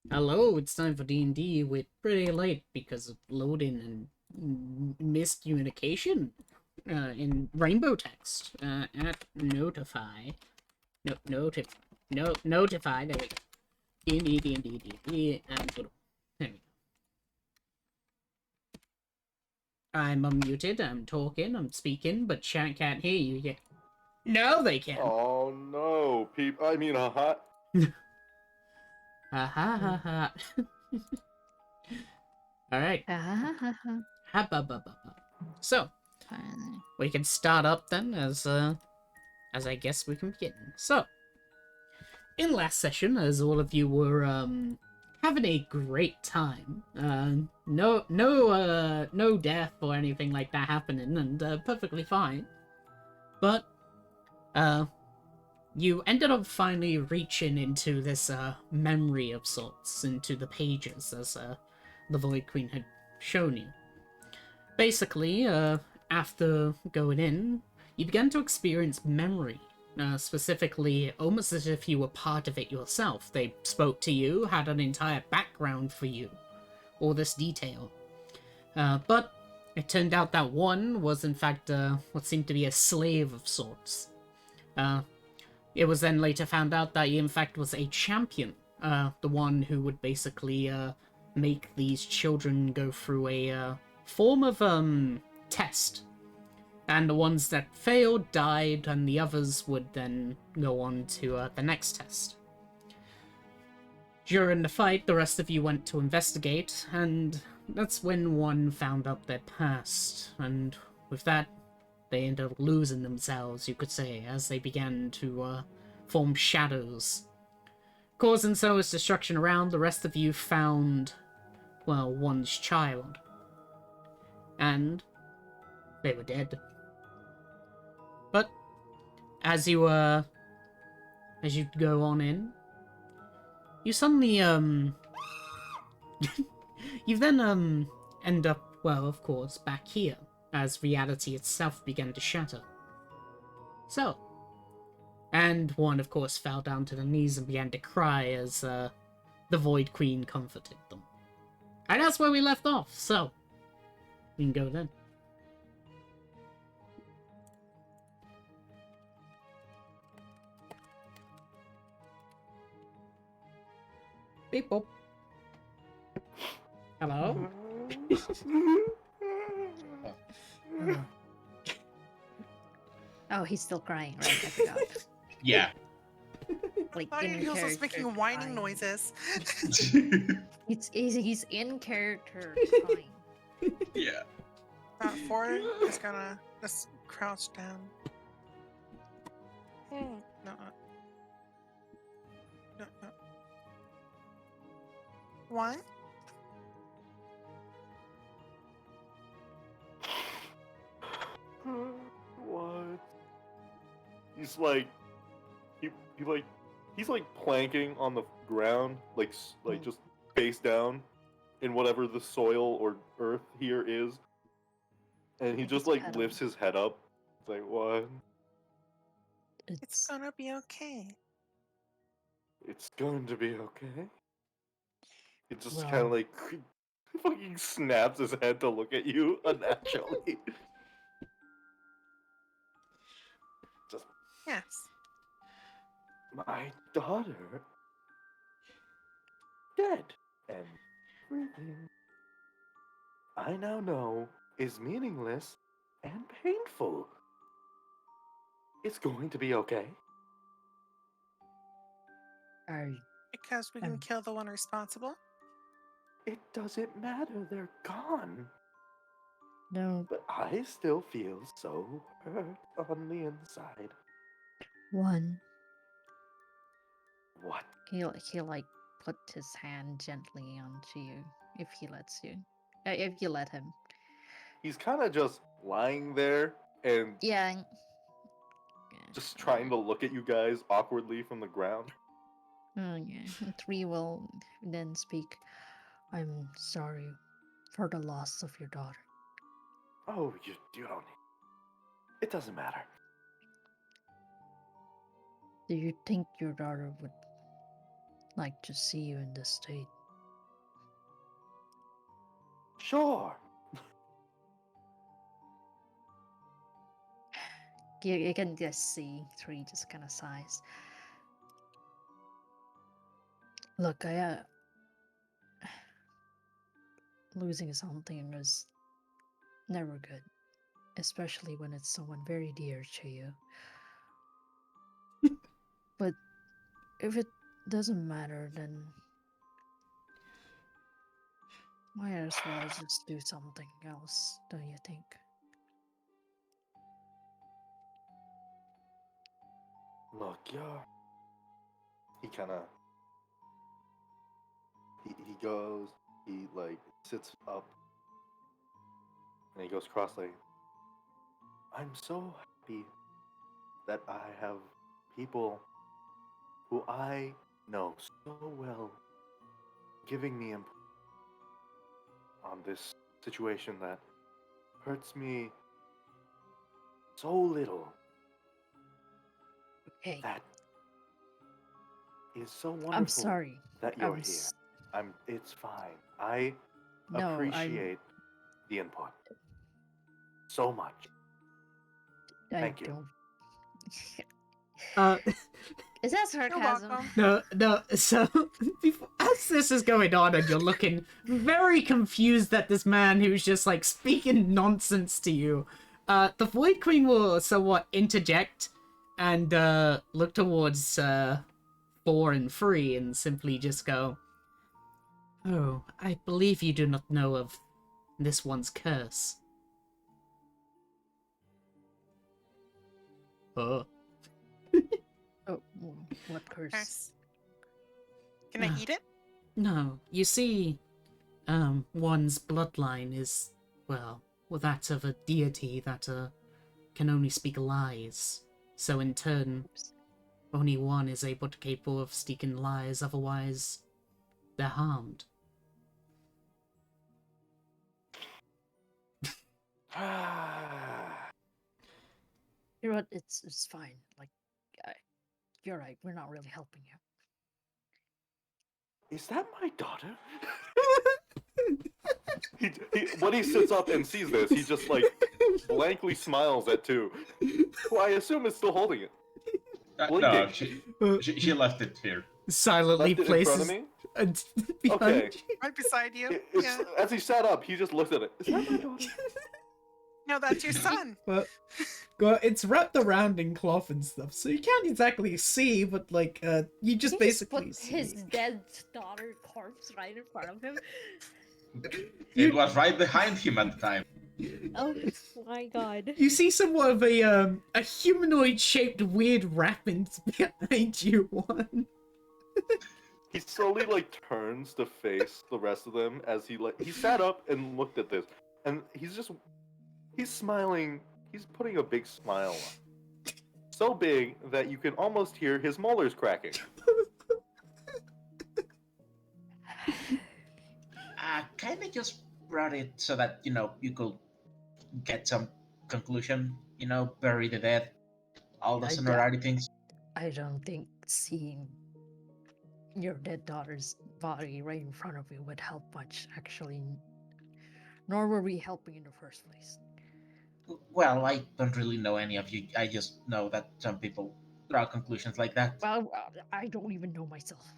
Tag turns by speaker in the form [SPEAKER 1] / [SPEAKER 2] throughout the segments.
[SPEAKER 1] Hello, it's time for D&D. We're pretty late because of loading and miscommunication in rainbow text at notify. No, notify. There we go. D&D. There we go. I'm unmuted, I'm talking, I'm speaking, but chat can't hear you yet. No, they can.
[SPEAKER 2] Oh no, haha.
[SPEAKER 1] Ha ha ha ha. Alright. Ha ba ba ba ba. So, we can start up then as I guess we can begin. So, in last session, as all of you were having a great time, no death or anything like that happening, and perfectly fine. But you ended up finally reaching into this memory of sorts, into the pages as the Void Queen had shown you. Basically, after going in, you began to experience memory. Specifically, almost as if you were part of it yourself. They spoke to you, had an entire background for you, all this detail. But it turned out that one was in fact what seemed to be a slave of sorts. It was then later found out that he in fact was a champion, the one who would basically make these children go through a form of test, and the ones that failed died, and the others would then go on to the next test. During the fight, the rest of you went to investigate, and that's when one found out their past, and with that, they ended up losing themselves, you could say, as they began to form shadows. Causing so much destruction around, the rest of you found, well, one's child. And they were dead. But as you go on in, you suddenly you then end up, well, of course, back here as reality itself began to shatter. So, and one of course fell down to their knees and began to cry as the Void Queen comforted them. And that's where we left off, so we can go then. Beep boop. Hello?
[SPEAKER 3] Oh, he's still crying, right? I forgot.
[SPEAKER 4] Yeah.
[SPEAKER 3] Like
[SPEAKER 5] I
[SPEAKER 3] in
[SPEAKER 5] he was
[SPEAKER 3] character
[SPEAKER 5] making whining
[SPEAKER 3] crying.
[SPEAKER 5] noises.
[SPEAKER 3] He's in character crying.
[SPEAKER 4] Yeah.
[SPEAKER 5] Ford is gonna just crouch down. No. One.
[SPEAKER 2] What? He's like, he's like planking on the ground, like just face down in whatever the soil or earth here is, and he
[SPEAKER 3] Like
[SPEAKER 2] just
[SPEAKER 3] it's
[SPEAKER 2] like
[SPEAKER 3] pedal.
[SPEAKER 2] lifts his head up. It's like, what?
[SPEAKER 5] It's gonna be okay.
[SPEAKER 2] It's going to be okay. It just
[SPEAKER 3] Well-
[SPEAKER 2] kind of like fucking snaps his head to look at you unnaturally. Just
[SPEAKER 5] Yes.
[SPEAKER 2] my daughter dead and breathing. I now know is meaningless and painful. It's going to be okay.
[SPEAKER 5] Because we can kill the one responsible.
[SPEAKER 2] It doesn't matter, they're gone.
[SPEAKER 3] No.
[SPEAKER 2] But I still feel so hurt on the inside.
[SPEAKER 3] One.
[SPEAKER 2] What?
[SPEAKER 3] He'll like put his hand gently onto you if he lets you. If you let him.
[SPEAKER 2] He's kind of just lying there and
[SPEAKER 3] Yeah.
[SPEAKER 2] just trying to look at you guys awkwardly from the ground.
[SPEAKER 3] Oh yeah. Three will then speak. I'm sorry for the loss of your daughter.
[SPEAKER 2] Oh, you don't. It doesn't matter.
[SPEAKER 3] Do you think your daughter would like to see you in this state?
[SPEAKER 2] Sure.
[SPEAKER 3] You can just see Tree just kind of sighs. Look, losing something is never good, especially when it's someone very dear to you. But if it doesn't matter, then might as well just do something else, don't you think?
[SPEAKER 2] Look, yeah. He kind of he goes, he like sits up, and he goes cross-legged. I'm so happy that I have people who I know so well giving me input on this situation that hurts me so little.
[SPEAKER 3] Hey,
[SPEAKER 2] That is so wonderful.
[SPEAKER 3] I'm sorry.
[SPEAKER 2] that you're here. It's fine. I
[SPEAKER 3] No,
[SPEAKER 2] appreciate the input so much.
[SPEAKER 3] I
[SPEAKER 2] Thank you.
[SPEAKER 3] don't.
[SPEAKER 1] Uh,
[SPEAKER 3] Is that
[SPEAKER 5] You're
[SPEAKER 3] sarcasm?
[SPEAKER 5] welcome.
[SPEAKER 1] no. So, as this is going on, and you're looking very confused at this man who's just like speaking nonsense to you, the Void Queen will somewhat interject and look towards 4 and 3 and simply just go, "Oh, I believe you do not know of this one's curse." Oh.
[SPEAKER 3] Oh, what curse?
[SPEAKER 5] Nice. Can I eat it?
[SPEAKER 1] No, you see, one's bloodline is, well, that of a deity that can only speak lies. So in turn,
[SPEAKER 3] Oops.
[SPEAKER 1] only one is able to capable of speaking lies, otherwise they're harmed.
[SPEAKER 3] You know what? It's fine. Like, you're right. We're not really helping you.
[SPEAKER 2] Is that my daughter? When he sits up and sees this, he just like blankly smiles at 2, who I assume is still holding it.
[SPEAKER 4] No,
[SPEAKER 2] Blinking.
[SPEAKER 4] she left it here.
[SPEAKER 1] Silently
[SPEAKER 2] Left it in front
[SPEAKER 1] places
[SPEAKER 2] of me.
[SPEAKER 1] behind
[SPEAKER 2] Okay.
[SPEAKER 1] you.
[SPEAKER 5] Right beside you.
[SPEAKER 2] It's,
[SPEAKER 5] Yeah.
[SPEAKER 2] As he sat up, he just looked at it. Is that my daughter?
[SPEAKER 5] No, that's your son.
[SPEAKER 1] Well, it's wrapped around in cloth and stuff, so you can't exactly see, but like, you just
[SPEAKER 3] He
[SPEAKER 1] basically
[SPEAKER 3] put
[SPEAKER 1] see.
[SPEAKER 3] his dead daughter corpse right in front of him.
[SPEAKER 4] It was right behind him at the time.
[SPEAKER 3] Oh my god.
[SPEAKER 1] You see somewhat of a humanoid-shaped weird wrappings behind you, one.
[SPEAKER 2] He slowly like turns to face the rest of them as he sat up and looked at this, and he's smiling. He's putting a big smile on, so big that you can almost hear his molars cracking.
[SPEAKER 4] Kinda just brought it so that, you could get some conclusion, bury the dead, all the
[SPEAKER 3] I
[SPEAKER 4] sonority things.
[SPEAKER 3] I don't think seeing your dead daughter's body right in front of you would help much, actually. Nor were we helping in the first place.
[SPEAKER 4] Well, I don't really know any of you. I just know that some people draw conclusions like that.
[SPEAKER 3] Well, I don't even know myself.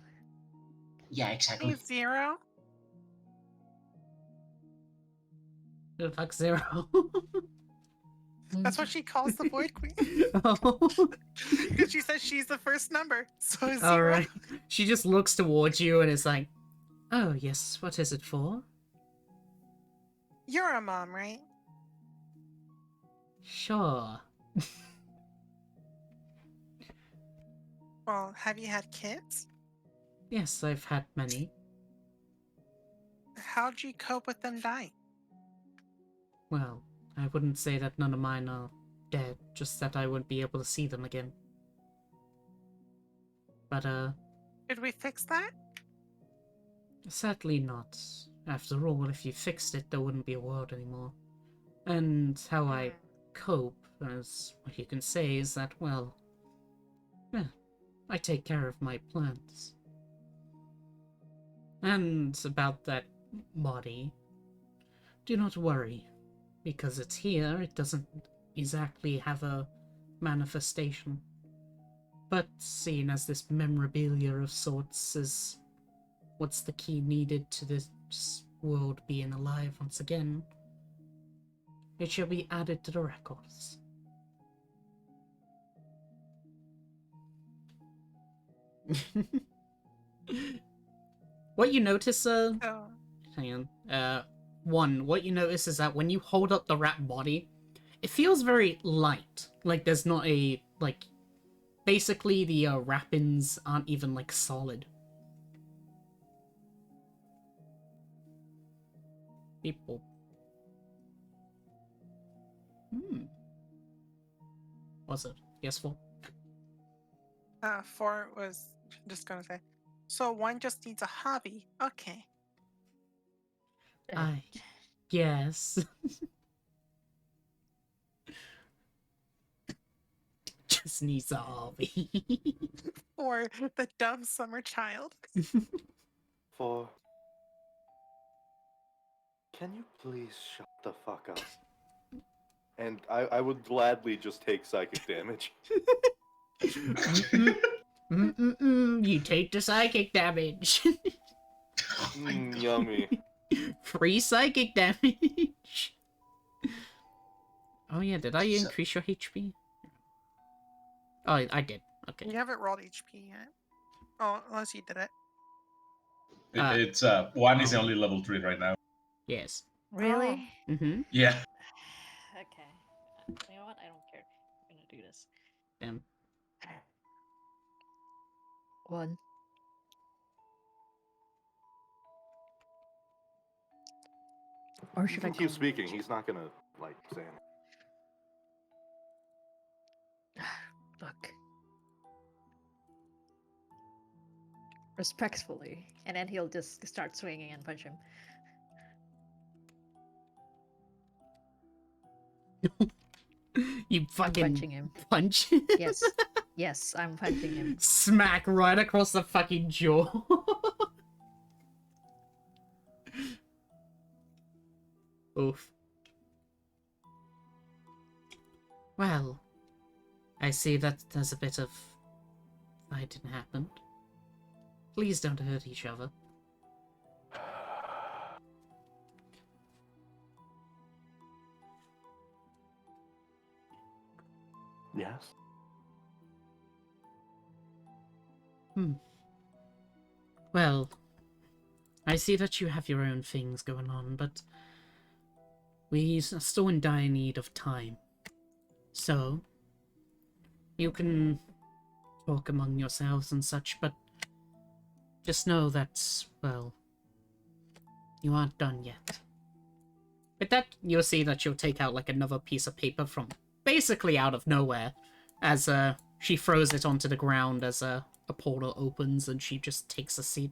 [SPEAKER 4] Yeah, exactly.
[SPEAKER 5] Hey, Zero.
[SPEAKER 1] Fuck Zero.
[SPEAKER 5] That's what she calls the Void Queen.
[SPEAKER 1] Oh.
[SPEAKER 5] Because she says she's the first number. So is
[SPEAKER 1] All
[SPEAKER 5] 0.
[SPEAKER 1] right. She just looks towards you and is like, "Oh yes, what is it for?"
[SPEAKER 5] You're a mom, right?
[SPEAKER 1] Sure.
[SPEAKER 5] Well, have you had kids?
[SPEAKER 1] Yes, I've had many.
[SPEAKER 5] How'd you cope with them dying?
[SPEAKER 1] Well, I wouldn't say that none of mine are dead, just that I wouldn't be able to see them again. But,
[SPEAKER 5] Did we fix that?
[SPEAKER 1] sadly not. After all, if you fixed it, there wouldn't be a world anymore. And how I cope, as what you can say, is that, well, yeah, I take care of my plants. And about that body, Do not worry. Because it's here, it doesn't exactly have a manifestation. But seeing as this memorabilia of sorts is what's the key needed to this world being alive once again, it shall be added to the records. What you notice,
[SPEAKER 5] Oh,
[SPEAKER 1] hang on, what you notice is that when you hold up the rat body, it feels very light. Like there's not a, like, basically the wrappings aren't even, like, solid. People. Was it? Yes, for?
[SPEAKER 5] 4 was just gonna say. So one just needs a hobby. Okay.
[SPEAKER 1] I guess. Just needs a hobby.
[SPEAKER 5] Or the dumb summer child.
[SPEAKER 2] For. Can you please shut the fuck up? And I would gladly just take psychic damage.
[SPEAKER 1] You take the psychic damage.
[SPEAKER 2] Yummy.
[SPEAKER 1] Free psychic damage. Oh yeah, did I
[SPEAKER 4] So-
[SPEAKER 1] increase your HP? Oh, I did. Okay.
[SPEAKER 5] You haven't rolled HP yet. Oh, unless you did it.
[SPEAKER 6] It's 1 is only level 3 right now.
[SPEAKER 1] Yes.
[SPEAKER 3] Really?
[SPEAKER 1] Mm-hmm.
[SPEAKER 6] Yeah.
[SPEAKER 3] Okay. You know what? I don't care. I'm gonna do this.
[SPEAKER 1] Damn.
[SPEAKER 3] 1. Or
[SPEAKER 2] You
[SPEAKER 3] should
[SPEAKER 2] can
[SPEAKER 3] I
[SPEAKER 2] keep
[SPEAKER 3] call
[SPEAKER 2] speaking.
[SPEAKER 3] Rich?
[SPEAKER 2] He's not gonna, like, say anything.
[SPEAKER 3] Look. Respectfully. And then he'll just start swinging and punch him.
[SPEAKER 1] You
[SPEAKER 3] I'm
[SPEAKER 1] fucking
[SPEAKER 3] punching him.
[SPEAKER 1] punch.
[SPEAKER 3] Yes. Yes, I'm punching him.
[SPEAKER 1] Smack right across the fucking jaw. Oof. Well, I see that there's a bit of fighting happened. Please don't hurt each other.
[SPEAKER 2] Yes?
[SPEAKER 1] Well, I see that you have your own things going on, but we are still in dire need of time. So, you can talk among yourselves and such, but just know that, well, you aren't done yet. With that, you'll see that she'll take out, like, another piece of paper from basically out of nowhere, as she throws it onto the ground as a portal opens and she just takes a seat.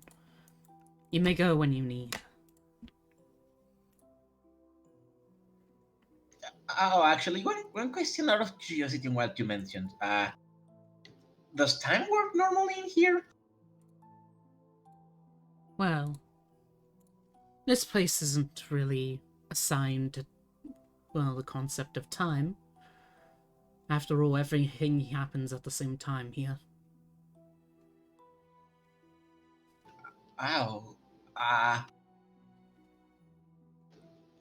[SPEAKER 1] You may go when you need.
[SPEAKER 4] Oh, actually, one question out of curiosity in what you mentioned. Does time work normally in here?
[SPEAKER 1] Well, this place isn't really assigned to, well, the concept of time. After all, everything happens at the same time here.
[SPEAKER 4] Oh,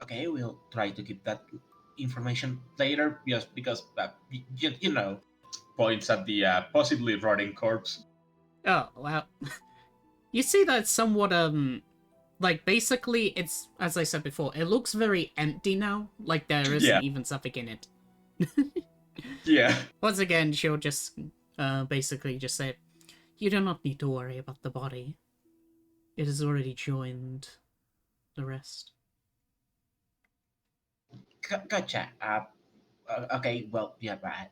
[SPEAKER 4] okay, we'll try to keep that information later, just because, you know,
[SPEAKER 6] Points at the possibly rotting corpse.
[SPEAKER 1] Oh, wow. You see that it's somewhat, like, basically, it's, as I said before, it looks very empty now. Like, there isn't
[SPEAKER 6] Yeah.
[SPEAKER 1] even something in it.
[SPEAKER 6] Yeah.
[SPEAKER 1] Once again, she'll just, basically just say, you do not need to worry about the body. It has already joined the rest.
[SPEAKER 4] gotcha. Okay, well, yeah, right.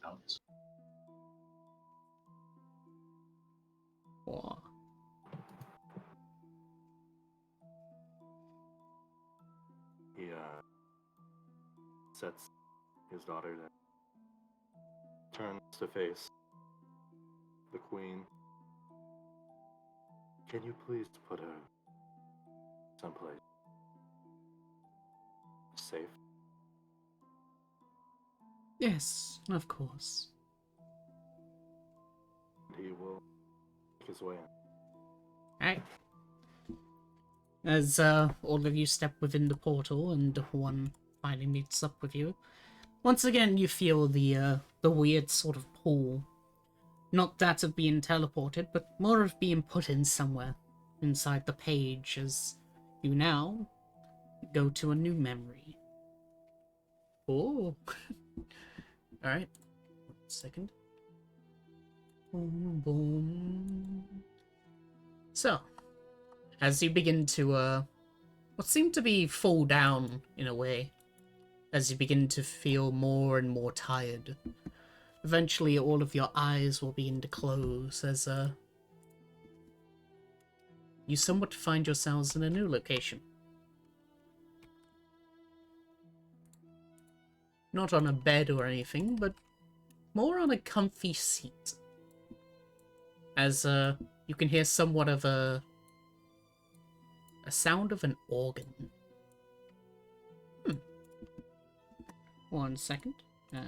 [SPEAKER 1] Or
[SPEAKER 2] He, sets his daughter down. Turns to face the queen. Can you please put her someplace safe?
[SPEAKER 1] Yes, of course.
[SPEAKER 2] He will make his way in.
[SPEAKER 1] Alright. As all of you step within the portal and one finally meets up with you, once again you feel the weird sort of pull. Not that of being teleported, but more of being put in somewhere inside the page as you now go to a new memory. Oh. Alright. 1 second. Boom, boom. So, as you begin to, what seemed to be fall down in a way, as you begin to feel more and more tired, eventually all of your eyes will begin to close as, you somewhat find yourselves in a new location. Not on a bed or anything, but more on a comfy seat. As, you can hear somewhat of a sound of an organ. 1 second,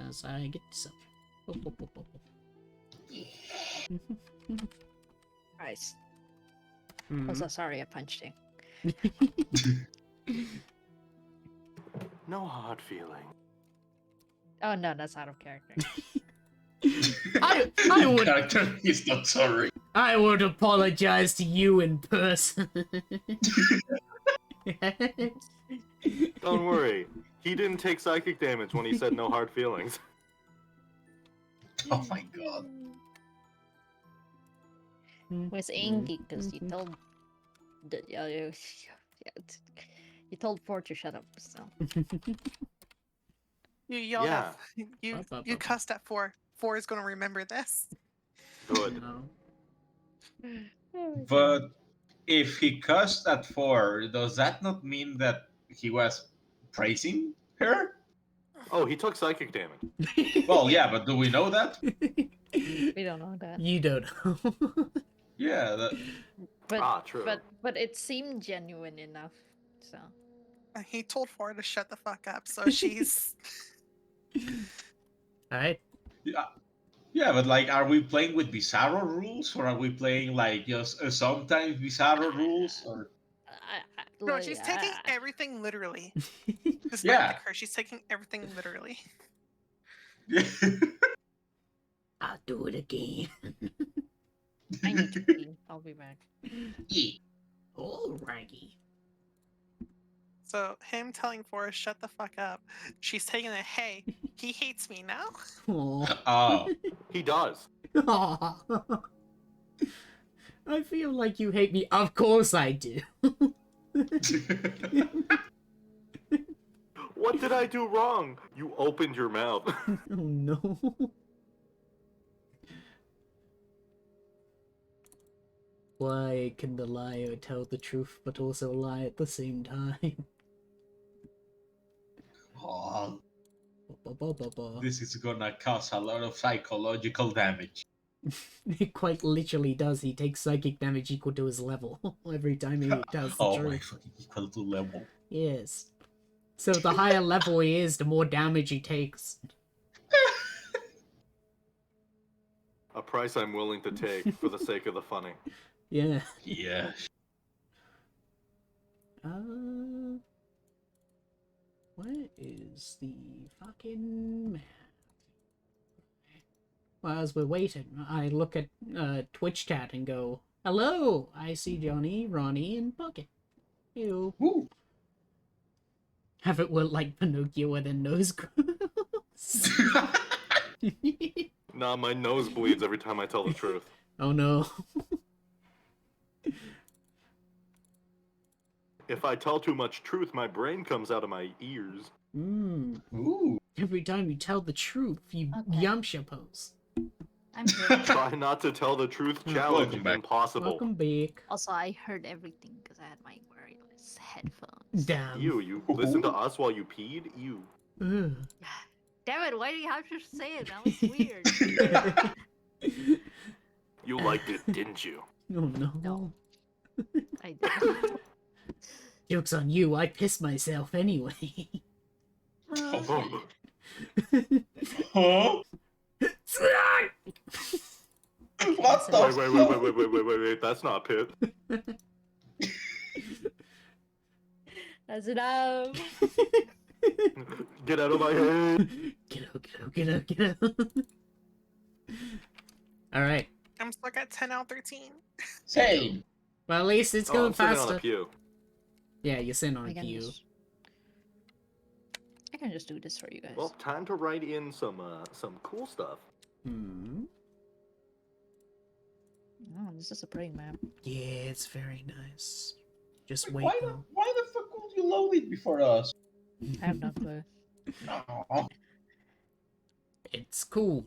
[SPEAKER 1] as I get some.
[SPEAKER 3] Nice.
[SPEAKER 1] Mhm.
[SPEAKER 3] I'm so sorry I punched you.
[SPEAKER 2] No hard feeling.
[SPEAKER 3] Oh no, that's out of character.
[SPEAKER 1] I would
[SPEAKER 6] Character, he's not sorry.
[SPEAKER 1] I would apologize to you in person.
[SPEAKER 2] Don't worry. He didn't take psychic damage when he said no hard feelings.
[SPEAKER 6] Oh my god.
[SPEAKER 3] Was angry because you told the you told Ford to shut up. So
[SPEAKER 5] You yelled
[SPEAKER 2] Yeah.
[SPEAKER 5] at you cussed at 4. 4 is gonna remember this.
[SPEAKER 2] Good.
[SPEAKER 1] No.
[SPEAKER 6] But if he cussed at 4, does that not mean that he was praising her?
[SPEAKER 2] Oh, he took psychic damage.
[SPEAKER 6] Well, yeah, but do we know that?
[SPEAKER 3] we don't know that.
[SPEAKER 1] You don't know.
[SPEAKER 6] Yeah,
[SPEAKER 3] But
[SPEAKER 2] True.
[SPEAKER 3] but it seemed genuine enough. So
[SPEAKER 5] And he told 4 to shut the fuck up, so she's
[SPEAKER 1] Alright.
[SPEAKER 6] yeah, but like, are we playing with Bizarro rules, or are we playing like just sometimes Bizarro rules? Or
[SPEAKER 5] no, she's taking everything literally. Despite
[SPEAKER 6] Yeah.
[SPEAKER 5] the curse, she's taking everything literally.
[SPEAKER 1] I'll do it again.
[SPEAKER 3] I need to pee. I'll be back.
[SPEAKER 1] Alrighty.
[SPEAKER 5] So him telling 4 shut the fuck up, she's taking it. Hey, he hates me now.
[SPEAKER 1] Aw.
[SPEAKER 6] Oh,
[SPEAKER 2] He does.
[SPEAKER 1] Aw. I feel like you hate me. Of course I do.
[SPEAKER 2] What did I do wrong? You opened your mouth.
[SPEAKER 1] Oh no. Why can the liar tell the truth but also lie at the same time?
[SPEAKER 6] oh,
[SPEAKER 1] Ba-ba-ba-ba.
[SPEAKER 6] this is gonna cause a lot of psychological damage.
[SPEAKER 1] It quite literally does. He takes psychic damage equal to his level every time he tells the
[SPEAKER 6] Oh my
[SPEAKER 1] truth.
[SPEAKER 6] fucking equal to level.
[SPEAKER 1] Yes. So the higher level he is, the more damage he takes.
[SPEAKER 2] A price I'm willing to take for the sake of the funny.
[SPEAKER 1] Yeah.
[SPEAKER 6] Yeah.
[SPEAKER 1] What is the fucking map? Well, as we're waiting, I look at Twitch chat and go, "Hello, I see Johnny, Ronnie, and Bucket. Ew."
[SPEAKER 6] Woo.
[SPEAKER 1] Have it work like Pinocchio with a nose grows.
[SPEAKER 2] Nah, my nose bleeds every time I tell the truth.
[SPEAKER 1] Oh no.
[SPEAKER 2] If I tell too much truth, my brain comes out of my ears.
[SPEAKER 6] Ooh.
[SPEAKER 1] Every time you tell the truth, you
[SPEAKER 3] Okay.
[SPEAKER 1] yamsha pose.
[SPEAKER 3] I'm here.
[SPEAKER 2] Try not to tell the truth. Challenge
[SPEAKER 6] Welcome back.
[SPEAKER 2] impossible.
[SPEAKER 1] Welcome back.
[SPEAKER 3] Also, I heard everything because I had my wireless headphones.
[SPEAKER 1] Damn.
[SPEAKER 2] You listen to us while you peed? You.
[SPEAKER 1] Ugh.
[SPEAKER 3] Damn it! Why do you have to say it? That was weird.
[SPEAKER 2] You liked it, didn't you?
[SPEAKER 1] Oh no.
[SPEAKER 3] No. I did.
[SPEAKER 1] Joke's on you, I pissed myself anyway.
[SPEAKER 6] Huh? What the
[SPEAKER 2] Wait, wait, wait,
[SPEAKER 6] fuck?
[SPEAKER 2] wait. That's not Pip.
[SPEAKER 3] That's enough.
[SPEAKER 2] Get out of my head.
[SPEAKER 1] Get out. Alright.
[SPEAKER 5] I'm stuck at 10 out of 13.
[SPEAKER 6] Same.
[SPEAKER 1] Well, at least it's
[SPEAKER 2] Oh,
[SPEAKER 1] going
[SPEAKER 2] I'm sitting on
[SPEAKER 1] faster.
[SPEAKER 2] a pew.
[SPEAKER 1] Yeah, you're sitting on
[SPEAKER 3] I
[SPEAKER 1] a
[SPEAKER 3] can
[SPEAKER 1] pew.
[SPEAKER 3] just, I can just do this for you guys.
[SPEAKER 2] Well, time to write in some cool stuff.
[SPEAKER 1] Hmm.
[SPEAKER 3] Oh, this is a pretty map.
[SPEAKER 1] Yeah, it's very nice. Just wait.
[SPEAKER 6] Why the fuck would you load it before us?
[SPEAKER 3] I have no clue.
[SPEAKER 6] Aw.
[SPEAKER 1] It's cold.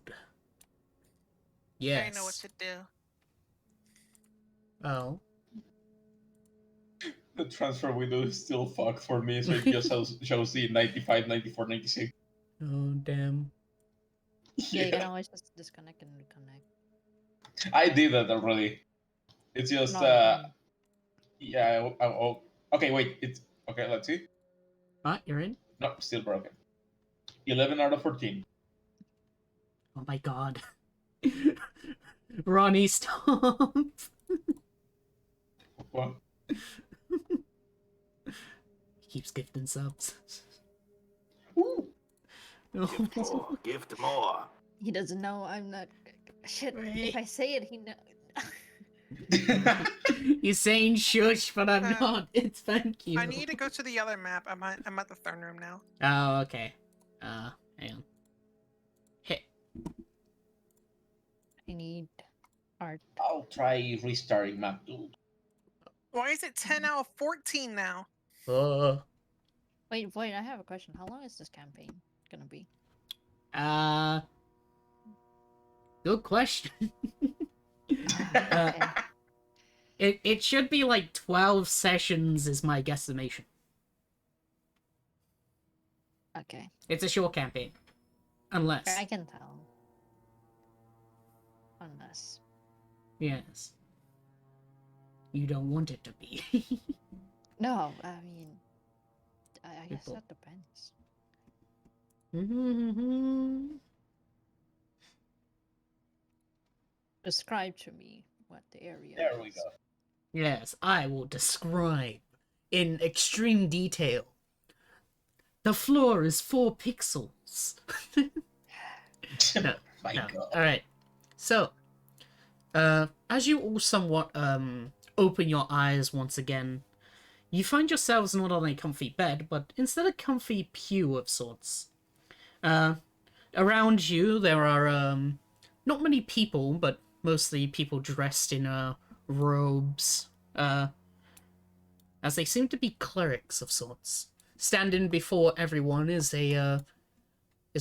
[SPEAKER 1] Yes.
[SPEAKER 5] I know what to do.
[SPEAKER 1] Oh.
[SPEAKER 6] The transfer window is still fucked for me, so it just shows the 95, 94, 96.
[SPEAKER 1] Oh, damn.
[SPEAKER 3] Yeah, you can always just disconnect and reconnect.
[SPEAKER 6] I did that already. It's just,
[SPEAKER 3] No,
[SPEAKER 6] yeah, okay, wait, it's, okay, let's see.
[SPEAKER 1] Ah, you're in?
[SPEAKER 6] No, still broken. 11 out of 14.
[SPEAKER 1] Oh my god. Ronnie, stop!
[SPEAKER 6] What?
[SPEAKER 1] He keeps gifting subs.
[SPEAKER 6] Ooh.
[SPEAKER 2] Gift more. Gift more.
[SPEAKER 3] he doesn't know I'm not. Shit, if I say it, he know.
[SPEAKER 1] You're saying shush, but I'm
[SPEAKER 5] Uh,
[SPEAKER 1] not. It's thank you.
[SPEAKER 5] I need to go to the other map. I'm at the throne room now.
[SPEAKER 1] Oh, okay. Hang on. Hit.
[SPEAKER 3] I need art.
[SPEAKER 6] I'll try restarting map Doot.
[SPEAKER 5] Why is it 10 out of 14 now?
[SPEAKER 3] Wait, I have a question. How long is this campaign gonna be?
[SPEAKER 1] Good question.
[SPEAKER 3] Okay.
[SPEAKER 1] It should be like 12 sessions is my guesstimation.
[SPEAKER 3] Okay.
[SPEAKER 1] It's a short campaign. Unless.
[SPEAKER 3] I can tell. Unless.
[SPEAKER 1] Yes. You don't want it to be.
[SPEAKER 3] No, I mean, I guess
[SPEAKER 1] People.
[SPEAKER 3] that depends. Describe to me what the area
[SPEAKER 6] There we
[SPEAKER 3] is.
[SPEAKER 6] go.
[SPEAKER 1] Yes, I will describe in extreme detail. The floor is 4 pixels. No,
[SPEAKER 6] My
[SPEAKER 1] no.
[SPEAKER 6] god.
[SPEAKER 1] Alright. So, as you all somewhat open your eyes once again, you find yourselves not on a comfy bed, but instead a comfy pew of sorts. Around you there are not many people, but mostly people dressed in robes. As they seem to be clerics of sorts. Standing before everyone is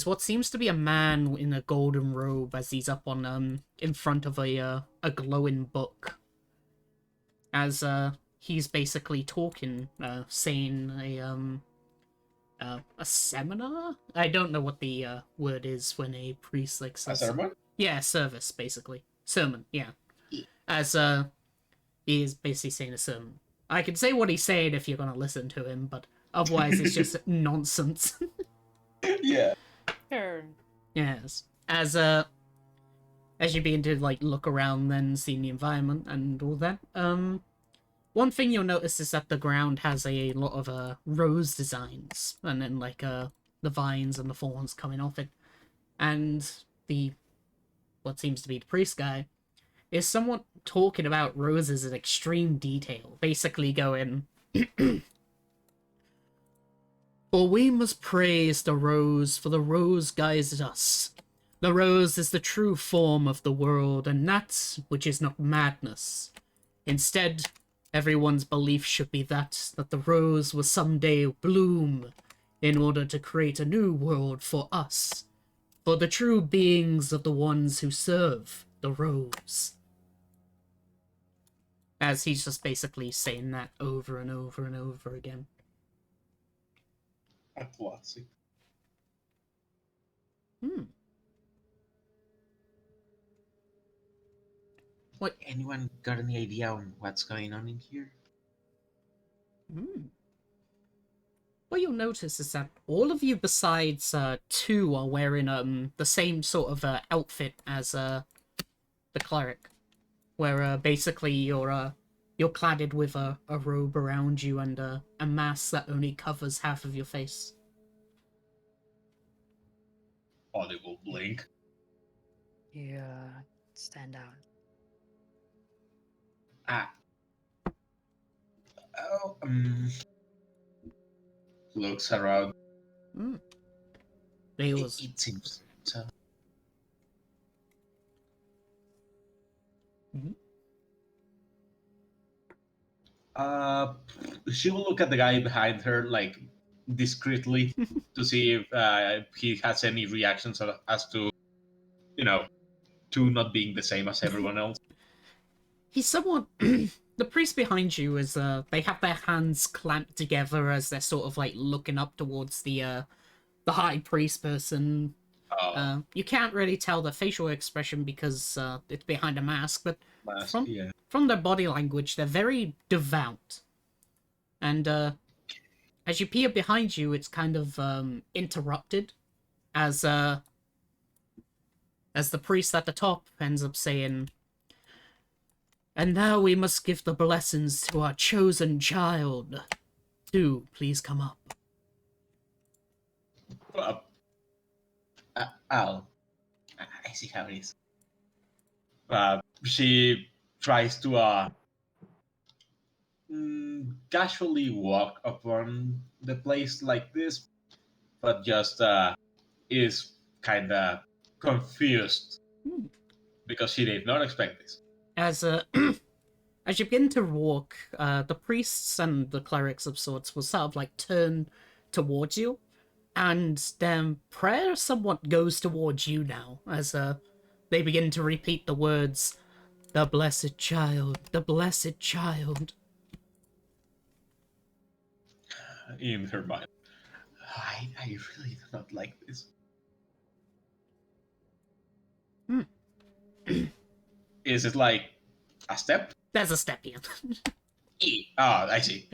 [SPEAKER 1] what seems to be a man in a golden robe as he's up on in front of a glowing book. As he's basically talking, saying a seminar? I don't know what the word is when a priest like
[SPEAKER 6] A
[SPEAKER 1] says
[SPEAKER 6] sermon?
[SPEAKER 1] yeah, service basically. Sermon, yeah. As he is basically saying a sermon. I can say what he's saying if you're gonna listen to him, but otherwise it's just nonsense.
[SPEAKER 6] Yeah.
[SPEAKER 3] Sure.
[SPEAKER 1] Yes. As you begin to like look around then seeing the environment and all that, one thing you'll notice is that the ground has a lot of rose designs and then like the vines and the thorns coming off it. And the what seems to be the priest guy is somewhat talking about roses in extreme detail, basically going for we must praise the rose, for the rose guides us. The rose is the true form of the world, and that which is not madness. Instead, everyone's belief should be that the rose will someday bloom in order to create a new world for us, for the true beings of the ones who serve the rose. As he's just basically saying that over and over and over again.
[SPEAKER 6] At Watsy.
[SPEAKER 1] What?
[SPEAKER 4] Anyone got any idea on what's going on in here?
[SPEAKER 1] what you'll notice is that all of you besides two are wearing the same sort of outfit as the cleric, where basically you're cladded with a robe around you and a mask that only covers half of your face.
[SPEAKER 6] Ollie will blink.
[SPEAKER 3] You stand out.
[SPEAKER 6] Ah. Oh, looks around.
[SPEAKER 1] They
[SPEAKER 4] It,
[SPEAKER 1] was
[SPEAKER 4] it seems so.
[SPEAKER 6] She will look at the guy behind her, like, discreetly to see if he has any reactions as to, to not being the same as everyone else.
[SPEAKER 1] he's somewhat. The priest behind you is they have their hands clamped together as they're sort of like looking up towards the high priest person. You can't really tell the facial expression because it's behind a mask, but
[SPEAKER 6] Mask, yeah.
[SPEAKER 1] from their body language, they're very devout. And as you peer behind you, it's kind of interrupted as the priest at the top ends up saying, "And now we must give the blessings to our chosen child. Do please come up."
[SPEAKER 6] Al, I see how it is. She tries to casually walk upon the place like this, but just is kind of confused because she did not expect this.
[SPEAKER 1] As as you begin to walk, the priests and the clerics of sorts will sort of like turn towards you, and their prayer somewhat goes towards you now as they begin to repeat the words, "The blessed child, the blessed child."
[SPEAKER 6] In her mind, I really do not like this. Is it like a step?
[SPEAKER 1] There's a step here.
[SPEAKER 6] I see.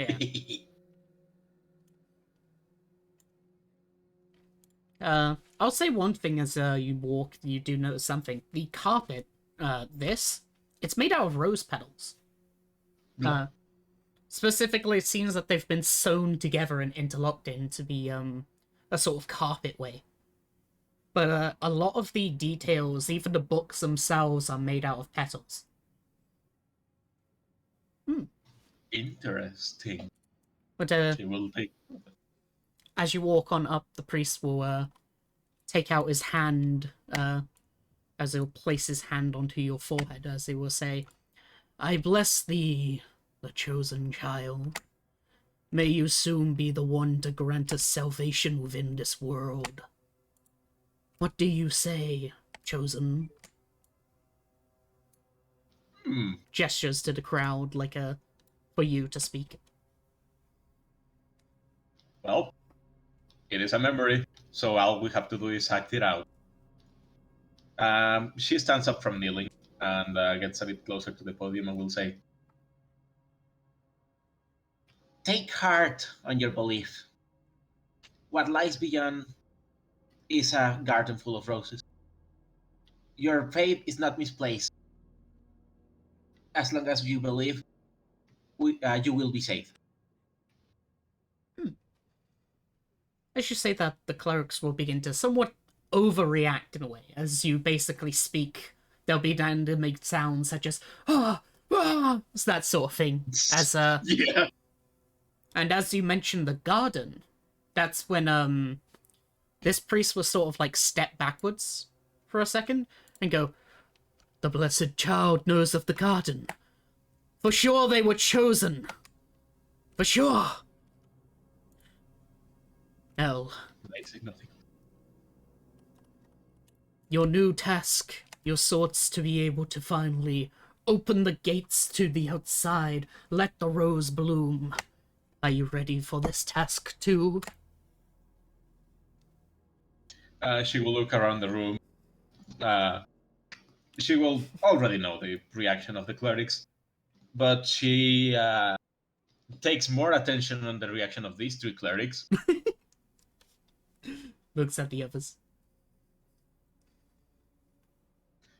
[SPEAKER 1] Yeah. I'll say one thing as you walk, you do notice something. The carpet, it's made out of rose petals. Specifically, it seems that they've been sewn together and interlocked in to be a sort of carpet way. But a lot of the details, even the books themselves, are made out of petals.
[SPEAKER 6] Interesting.
[SPEAKER 1] But
[SPEAKER 6] She will take.
[SPEAKER 1] as you walk on up, the priest will take out his hand, as he'll place his hand onto your forehead, as he will say, "I bless thee, the chosen child. May you soon be the one to grant us salvation within this world. What do you say, chosen?" Gestures to the crowd like for you to speak.
[SPEAKER 6] Well, it is a memory, so all we have to do is act it out. She stands up from kneeling and gets a bit closer to the podium and will say,
[SPEAKER 4] Take heart on your belief. What lies beyond is a garden full of roses. Your faith is not misplaced. As long as you believe, you will be safe.
[SPEAKER 1] As you say that, the clerics will begin to somewhat overreact in a way. As you basically speak, they'll be down to make sounds such as, it's that sort of thing. As
[SPEAKER 6] yeah.
[SPEAKER 1] And as you mentioned the garden, that's when this priest will sort of like step backwards for a second and go, "The blessed child knows of the garden. For sure they were chosen. For sure." Now,
[SPEAKER 6] I say nothing.
[SPEAKER 1] your new task, your sorts to be able to finally open the gates to the outside, let the rose bloom. Are you ready for this task too?
[SPEAKER 6] She will look around the room. She will already know the reaction of the clerics, but she takes more attention on the reaction of these three clerics.
[SPEAKER 1] Looks at the others.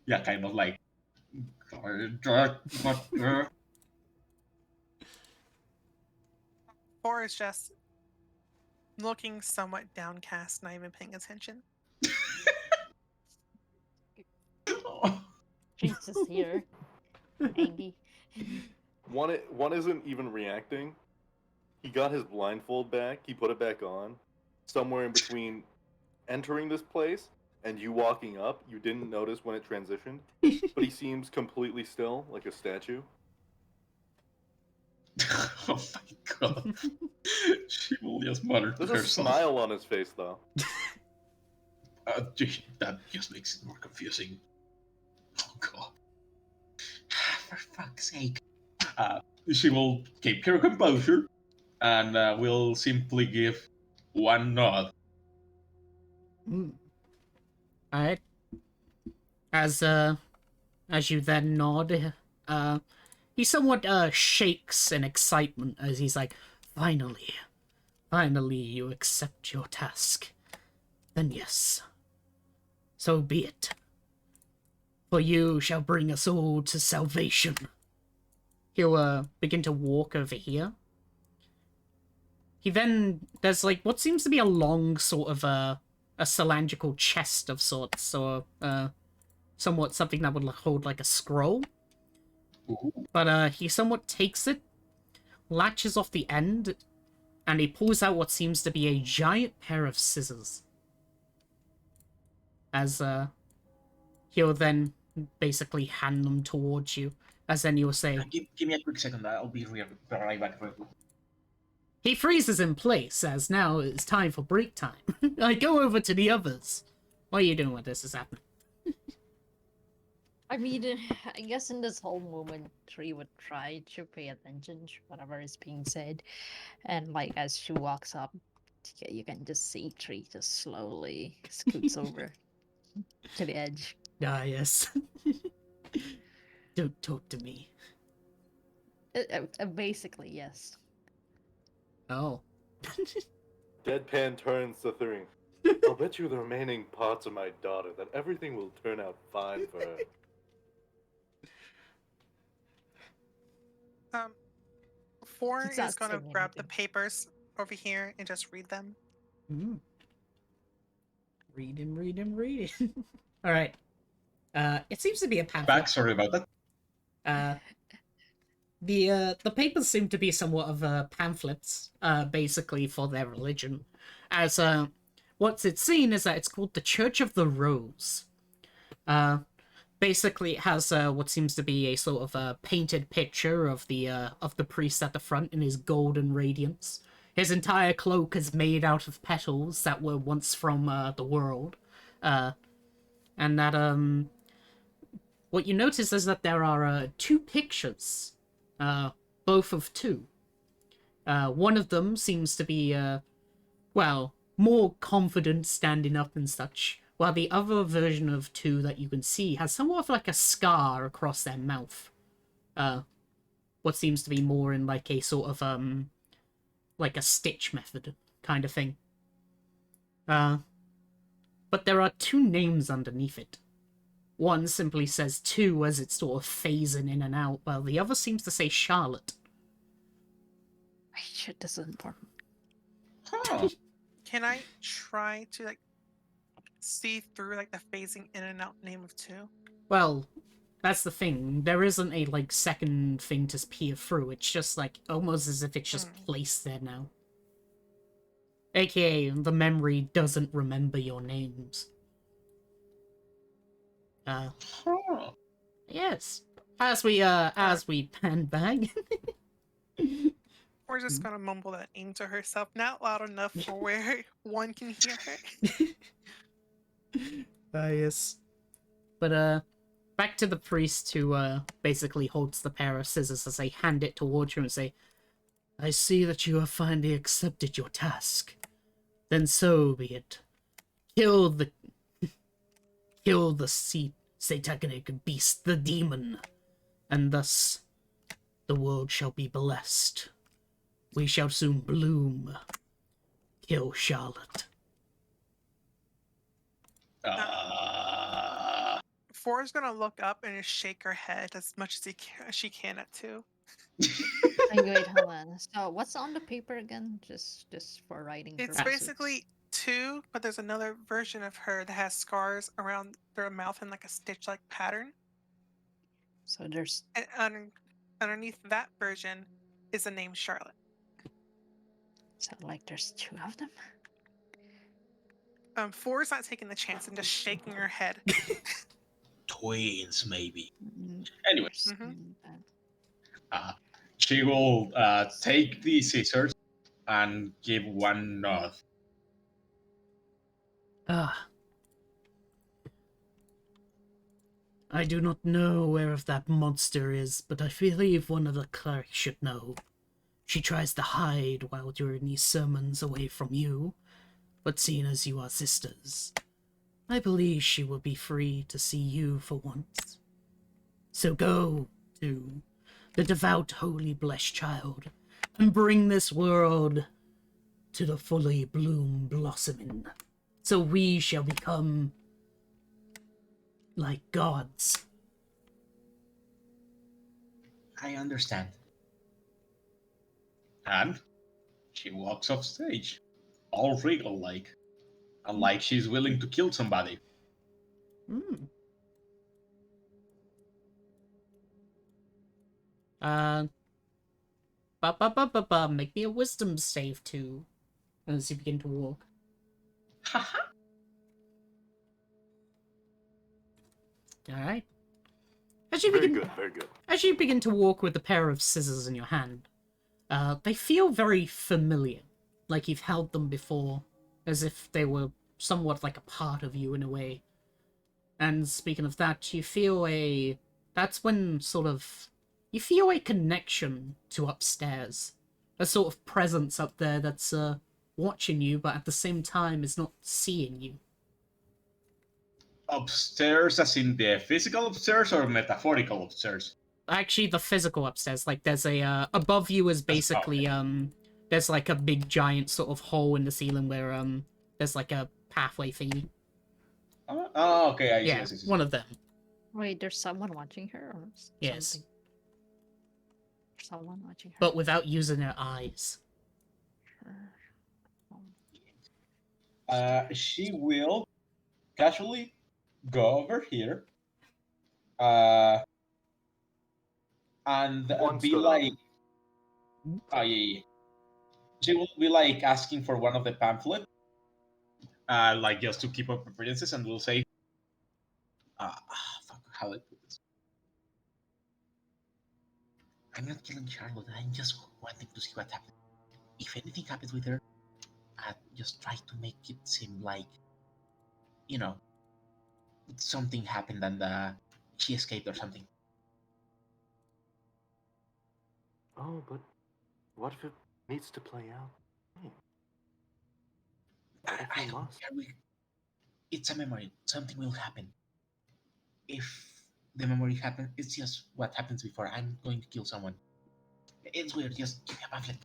[SPEAKER 6] Yeah, kind of like.
[SPEAKER 5] Four is just looking somewhat downcast, not even paying attention.
[SPEAKER 3] Jesus here. Andy.
[SPEAKER 2] One isn't even reacting. He got his blindfold back. He put it back on. Somewhere in between entering this place and you walking up, you didn't notice when it transitioned. But he seems completely still, like a statue.
[SPEAKER 6] Oh my god. She will just mutter to
[SPEAKER 2] There's a
[SPEAKER 6] herself.
[SPEAKER 2] smile on his face, though.
[SPEAKER 6] That just makes it more confusing. Oh god. For fuck's sake. She will keep her composure and will simply give one nod.
[SPEAKER 1] Alright. As you then nod, he somewhat shakes in excitement as he's like, finally you accept your task. Then yes, so be it. For you shall bring us all to salvation. He'll begin to walk over here. He then, there's like what seems to be a long sort of a cylindrical chest of sorts, or somewhat something that would hold like a scroll.
[SPEAKER 6] Ooh.
[SPEAKER 1] But he somewhat takes it, latches off the end, and he pulls out what seems to be a giant pair of scissors. As he'll then basically hand them towards you, as then you'll say,
[SPEAKER 6] Give me a quick second, I'll be right back.
[SPEAKER 1] he freezes in place, as now it's time for break time. I go over to the others. What are you doing with this is happening?
[SPEAKER 3] I mean, I guess in this whole moment, Tree would try to pay attention to whatever is being said. And like as she walks up, you can just see Tree just slowly scoots over to the edge.
[SPEAKER 1] Ah, yes. Don't talk to me.
[SPEAKER 3] Basically, yes.
[SPEAKER 1] Oh.
[SPEAKER 2] Deadpan turns to Three. I'll bet you the remaining parts of my daughter that everything will turn out fine for her.
[SPEAKER 5] Four
[SPEAKER 3] It's not
[SPEAKER 5] is gonna
[SPEAKER 3] saying
[SPEAKER 5] grab the
[SPEAKER 3] anything.
[SPEAKER 5] papers over here and just read them.
[SPEAKER 1] Reading. Alright. It seems to be a pamphlet.
[SPEAKER 6] Sorry about that.
[SPEAKER 1] The papers seem to be somewhat of pamphlets, basically for their religion. As what's it's seen is that it's called the Church of the Rose. Basically it has what seems to be a sort of a painted picture of the priest at the front in his golden radiance. His entire cloak is made out of petals that were once from the world. And that what you notice is that there are two pictures, both of two. One of them seems to be, well, more confident standing up and such, while the other version of two that you can see has somewhat of like a scar across their mouth. What seems to be more in like a sort of, like a stitch method kind of thing. But there are two names underneath it. One simply says 2 as it's sort of phasing in and out, while the other seems to say Charlotte.
[SPEAKER 3] Shit, this is important.
[SPEAKER 6] Huh.
[SPEAKER 5] Can I try to like see through like the phasing in and out name of 2?
[SPEAKER 1] Well, that's the thing. There isn't a like second thing to peer through. It's just like almost as if it's just placed there now. AKA, the memory doesn't remember your names.
[SPEAKER 6] Huh.
[SPEAKER 1] Yes. As we pan back.
[SPEAKER 5] We're just gonna mumble that name to herself, not loud enough for where one can hear her.
[SPEAKER 1] Yes. But back to the priest who basically holds the pair of scissors as they hand it towards you and say, I see that you have finally accepted your task. Then so be it. Kill the satanic beast, the demon, and thus the world shall be blessed. We shall soon bloom. Kill Charlotte.
[SPEAKER 5] Four's gonna look up and just shake her head as much as she can at 2.
[SPEAKER 3] Wait, hold on. So what's on the paper again? Just for writing
[SPEAKER 5] It's
[SPEAKER 3] purposes.
[SPEAKER 5] basically 2, but there's another version of her that has scars around their mouth in like a stitch-like pattern.
[SPEAKER 3] So there's
[SPEAKER 5] And underneath that version is the name Charlotte.
[SPEAKER 3] like there's 2 of them.
[SPEAKER 5] Four's not taking the chance and just shaking her head.
[SPEAKER 6] Twins, maybe.
[SPEAKER 3] Mm,
[SPEAKER 6] Anyway,
[SPEAKER 3] understand that.
[SPEAKER 6] she will take the scissors and give one nod.
[SPEAKER 1] Ah. I do not know where of that monster is, but I believe one of the clerics should know. She tries to hide while during these sermons away from you, but seeing as you are sisters, I believe she will be free to see you for once. So go to the devout, holy, blessed child, and bring this world to the fully blossoming, so we shall become like gods.
[SPEAKER 4] I understand.
[SPEAKER 6] And she walks off stage, all regal-like, and like she's willing to kill somebody.
[SPEAKER 1] Hmm. Make me a wisdom save too, as you begin to walk.
[SPEAKER 4] Haha.
[SPEAKER 1] All right. As you
[SPEAKER 2] Very
[SPEAKER 1] begin,
[SPEAKER 2] good, very good.
[SPEAKER 1] as you begin to walk with the pair of scissors in your hand, they feel very familiar, like you've held them before, as if they were somewhat like a part of you in a way. And speaking of that, you feel that's when you feel a connection to upstairs. A sort of presence up there that's watching you, but at the same time is not seeing you.
[SPEAKER 6] Upstairs, as in the physical upstairs or metaphorical upstairs?
[SPEAKER 1] Actually, the physical upstairs, like there's a above you is basically there's like a big giant sort of hole in the ceiling where there's like a pathway thingy.
[SPEAKER 6] Oh, okay, I
[SPEAKER 1] Yeah,
[SPEAKER 6] see.
[SPEAKER 1] one of them.
[SPEAKER 3] Wait, there's someone watching her or
[SPEAKER 1] Yes.
[SPEAKER 3] something? There's someone watching her.
[SPEAKER 1] But without using their eyes.
[SPEAKER 6] She will casually go over here and
[SPEAKER 2] One
[SPEAKER 6] be
[SPEAKER 2] stood up.
[SPEAKER 6] like, oh yeah. She will be like asking for one of the pamphlets, like just to keep up appearances, and will say, fuck, how do I put this?
[SPEAKER 4] I'm not killing Charlotte. I'm just wanting to see what happens. If anything happens with her, just try to make it seem like, something happened and she escaped or something.
[SPEAKER 2] Oh, but what if it needs to play out? What if
[SPEAKER 4] I
[SPEAKER 2] we
[SPEAKER 4] don't
[SPEAKER 2] must?
[SPEAKER 4] care. It's a memory. Something will happen. If the memory happens, it's just what happens before. I'm going to kill someone. It's weird. Just give me a pamphlet.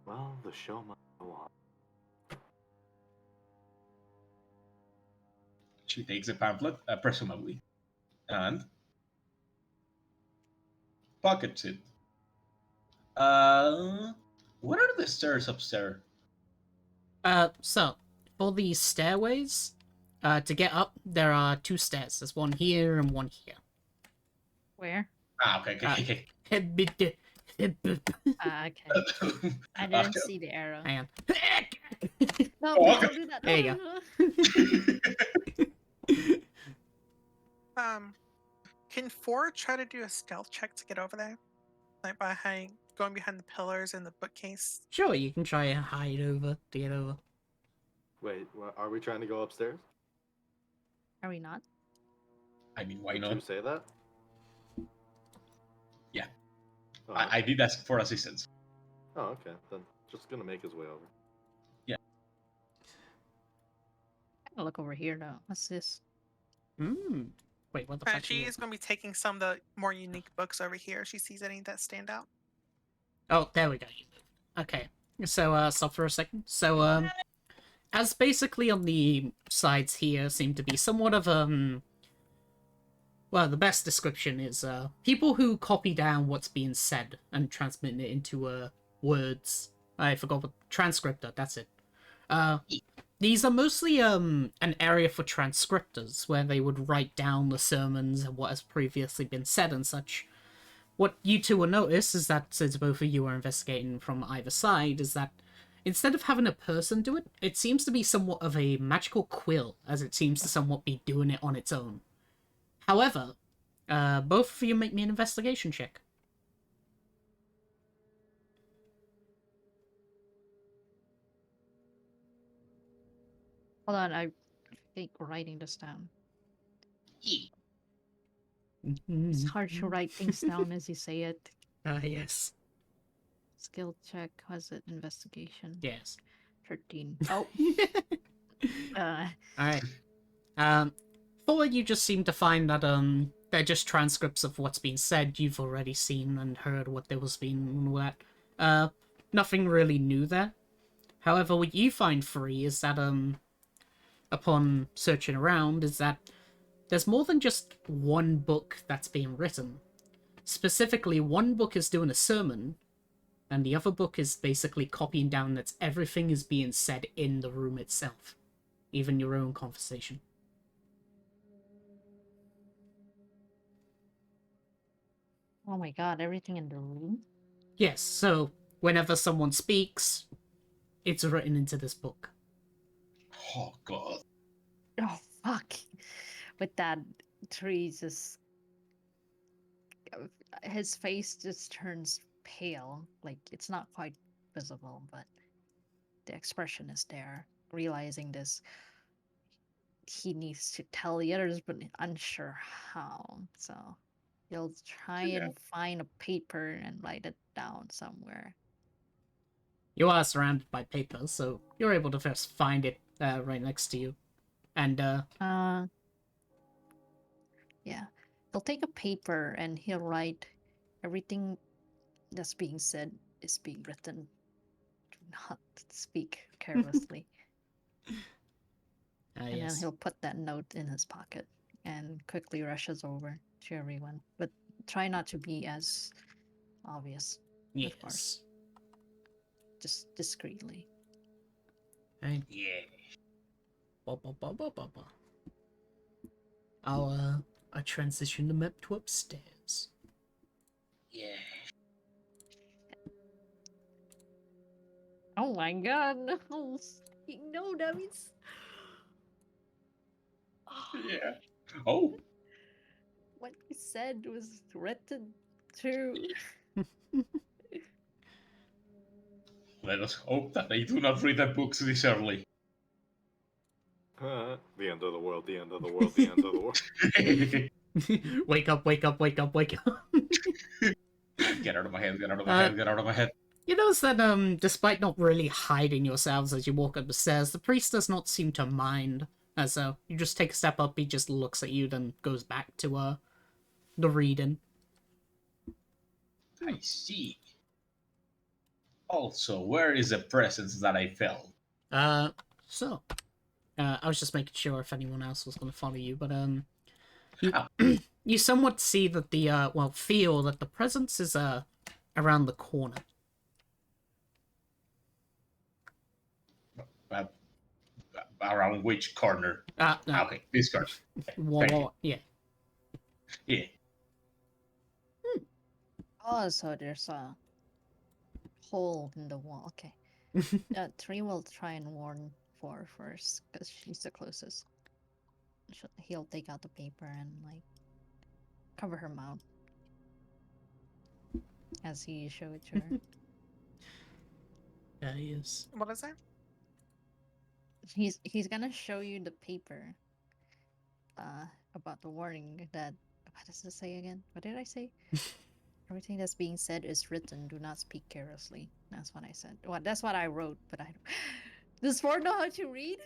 [SPEAKER 2] Well, the show must go on.
[SPEAKER 6] She takes the pamphlet, presumably, and pockets it. What are the stairs upstairs?
[SPEAKER 1] So for these stairways, to get up, there are 2 stairs. There's one here and one here.
[SPEAKER 3] Where?
[SPEAKER 6] Okay.
[SPEAKER 3] Okay. I didn't
[SPEAKER 6] Okay.
[SPEAKER 3] see the arrow.
[SPEAKER 1] Hang on.
[SPEAKER 3] No,
[SPEAKER 6] Oh,
[SPEAKER 3] please don't do that.
[SPEAKER 1] There you
[SPEAKER 3] No.
[SPEAKER 5] Can 4 try to do a stealth check to get over there? Like going behind the pillars in the bookcase?
[SPEAKER 1] Sure, you can try and hide over to get over.
[SPEAKER 2] Wait, are we trying to go upstairs?
[SPEAKER 3] Are we not?
[SPEAKER 6] I mean, why
[SPEAKER 2] Did
[SPEAKER 6] not?
[SPEAKER 2] you say that?
[SPEAKER 6] Yeah.
[SPEAKER 2] Oh,
[SPEAKER 6] I did ask for assistance.
[SPEAKER 2] oh, okay. Then just gonna make his way over.
[SPEAKER 3] I'll look over here though. What's this?
[SPEAKER 1] Wait, what the fuck?
[SPEAKER 5] She is going to be taking some of the more unique books over here. She sees any that stand out.
[SPEAKER 1] Oh, there we go. You moved. Okay. So, stop for a second. So, as basically on the sides here seem to be somewhat of, well, the best description is, people who copy down what's being said and transmit it into, words. I forgot what, transcriptor, that's it. These are mostly, an area for transcriptors, where they would write down the sermons and what has previously been said and such. What you two will notice is that, since both of you are investigating from either side, is that instead of having a person do it, it seems to be somewhat of a magical quill, as it seems to somewhat be doing it on its own. However, both of you make me an investigation check.
[SPEAKER 3] Hold on, I think writing this down. It's hard to write things down as you say it.
[SPEAKER 1] Yes.
[SPEAKER 3] Skill check, was it investigation?
[SPEAKER 1] Yes.
[SPEAKER 3] 13. Oh.
[SPEAKER 1] Alright. For you just seem to find that, they're just transcripts of what's been said. You've already seen and heard what there was being and all that. Nothing really new there. However, what you find free is that, upon searching around, is that there's more than just one book that's being written. Specifically, one book is doing a sermon, and the other book is basically copying down that everything is being said in the room itself. Even your own conversation.
[SPEAKER 3] Oh my god, everything in the room?
[SPEAKER 1] Yes, so whenever someone speaks, it's written into this book.
[SPEAKER 6] Oh god.
[SPEAKER 3] Oh fuck. With that, Tree just his face just turns pale. Like it's not quite visible, but the expression is there. Realizing this, he needs to tell the others, but unsure how. So he'll try and find a paper and write it down somewhere.
[SPEAKER 1] You are surrounded by paper, so you're able to first find it right next to you. And,
[SPEAKER 3] yeah. He'll take a paper and he'll write everything that's being said is being written. Do not speak carelessly. And
[SPEAKER 1] yes.
[SPEAKER 3] then he'll put that note in his pocket and quickly rushes over to everyone. But try not to be as obvious.
[SPEAKER 1] Yes.
[SPEAKER 3] Of course. Just discreetly.
[SPEAKER 1] Right.
[SPEAKER 6] Yeah.
[SPEAKER 1] I'll transition the map to upstairs.
[SPEAKER 6] Yeah.
[SPEAKER 3] Oh my god, no. No, that means...
[SPEAKER 6] Yeah. Oh.
[SPEAKER 3] What you said was written true.
[SPEAKER 6] Let us hope that they do not read the books this early.
[SPEAKER 2] The end of the world, the end of the world, the end of the world.
[SPEAKER 1] Wake up, wake up, wake up, wake up.
[SPEAKER 6] Get out of my head, get out of my head, get out of my head.
[SPEAKER 1] You notice that, despite not really hiding yourselves as you walk up the stairs, the priest does not seem to mind. As you just take a step up, he just looks at you, then goes back to, the reading.
[SPEAKER 6] I see. Also, where is the presence that I felt?
[SPEAKER 1] I was just making sure if anyone else was going to follow you, but, you somewhat see that the, feel that the presence is, around the corner.
[SPEAKER 6] Around which corner?
[SPEAKER 1] No.
[SPEAKER 6] Okay, this corner. Thank you.
[SPEAKER 1] Yeah.
[SPEAKER 6] Yeah.
[SPEAKER 3] Oh, so there's a hole in the wall. Okay. Tree will try and warn 4 first, because she's the closest. He'll take out the paper and, like, cover her mouth. As he showed it to her.
[SPEAKER 1] Yes.
[SPEAKER 5] What is it?
[SPEAKER 3] He's gonna show you the paper. About the warning that... What does it say again? What did I say? Everything that's being said is written. Do not speak carelessly. That's what I said. Well, that's what I wrote, but I don't... Does Ford know how to read?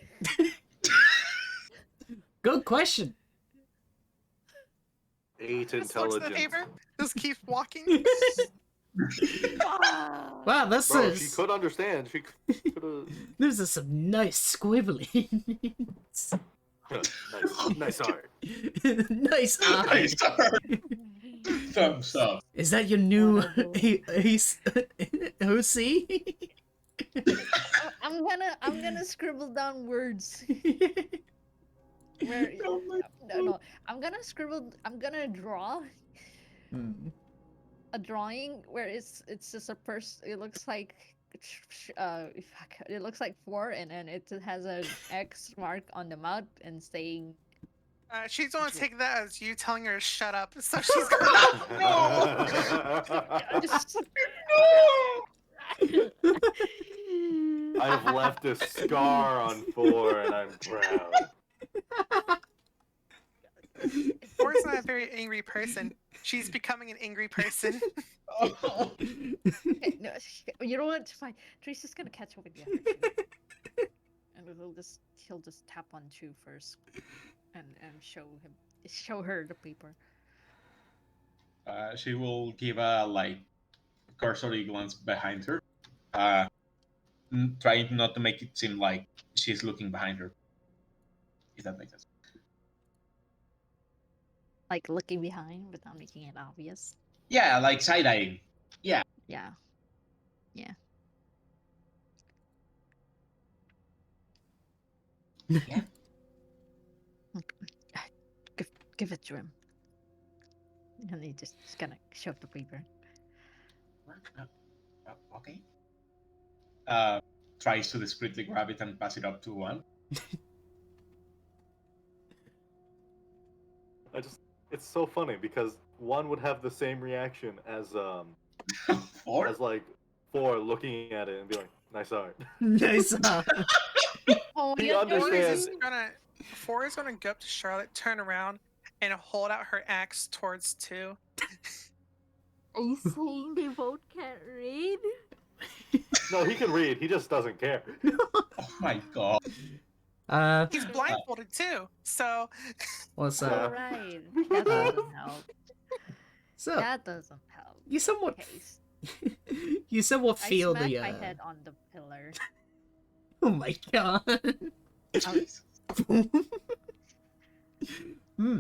[SPEAKER 1] Good question.
[SPEAKER 2] 8
[SPEAKER 5] Just looks at the
[SPEAKER 2] intelligence.
[SPEAKER 5] paper. Just keeps walking.
[SPEAKER 3] Wow.
[SPEAKER 1] Wow, this
[SPEAKER 2] Bro,
[SPEAKER 1] is
[SPEAKER 2] she could understand. She could have.
[SPEAKER 1] this is some nice squibbling.
[SPEAKER 2] Nice art.
[SPEAKER 1] Nice art.
[SPEAKER 6] Nice art. Thumbs up.
[SPEAKER 1] Is that your new
[SPEAKER 3] Wonderful.
[SPEAKER 1] OC?
[SPEAKER 3] I'm gonna scribble down words. Where
[SPEAKER 6] Oh my
[SPEAKER 3] no, I'm gonna draw
[SPEAKER 1] Hmm.
[SPEAKER 3] a drawing where it's just a person. It looks like it looks like 4, and then it has an X mark on the mouth and saying
[SPEAKER 5] She's gonna take that as you telling her to shut up. So she's gonna.
[SPEAKER 3] just
[SPEAKER 2] I've left a scar on 4, and I'm proud.
[SPEAKER 5] Four's not a very angry person. She's becoming an angry person.
[SPEAKER 3] Okay, no, you know what? Fine. Tree's just gonna catch up with you. And he'll just tap on 2 first, and show her the paper.
[SPEAKER 6] She will give a cursory glance behind her, trying not to make it seem like she's looking behind her. If that makes sense.
[SPEAKER 3] Like looking behind without making it obvious.
[SPEAKER 6] Yeah, like side-eyeing.
[SPEAKER 3] Yeah.
[SPEAKER 6] Yeah.
[SPEAKER 3] Give it to him. And he just gonna shove the paper.
[SPEAKER 6] Okay. Tries to discreetly grab it and pass it up to one.
[SPEAKER 2] It's so funny because one would have the same reaction as
[SPEAKER 6] Four?
[SPEAKER 2] as like 4 looking at it and be like, nice art.
[SPEAKER 1] Nice art.
[SPEAKER 3] Oh,
[SPEAKER 2] He
[SPEAKER 3] yeah,
[SPEAKER 2] understands.
[SPEAKER 5] Four is gonna go up to Charlotte, turn around, and hold out her axe towards 2.
[SPEAKER 3] Are you saying they both can't read?
[SPEAKER 2] No, he can read. He just doesn't care.
[SPEAKER 6] Oh my god.
[SPEAKER 5] He's blindfolded too, so
[SPEAKER 1] What's
[SPEAKER 2] Yeah.
[SPEAKER 1] up?
[SPEAKER 3] Alright. That doesn't help.
[SPEAKER 1] So
[SPEAKER 3] That doesn't help.
[SPEAKER 1] you somewhat
[SPEAKER 3] Case.
[SPEAKER 1] you somewhat
[SPEAKER 3] I
[SPEAKER 1] feel
[SPEAKER 3] smacked
[SPEAKER 1] the
[SPEAKER 3] my head on the pillar.
[SPEAKER 1] Oh my god. Hmm.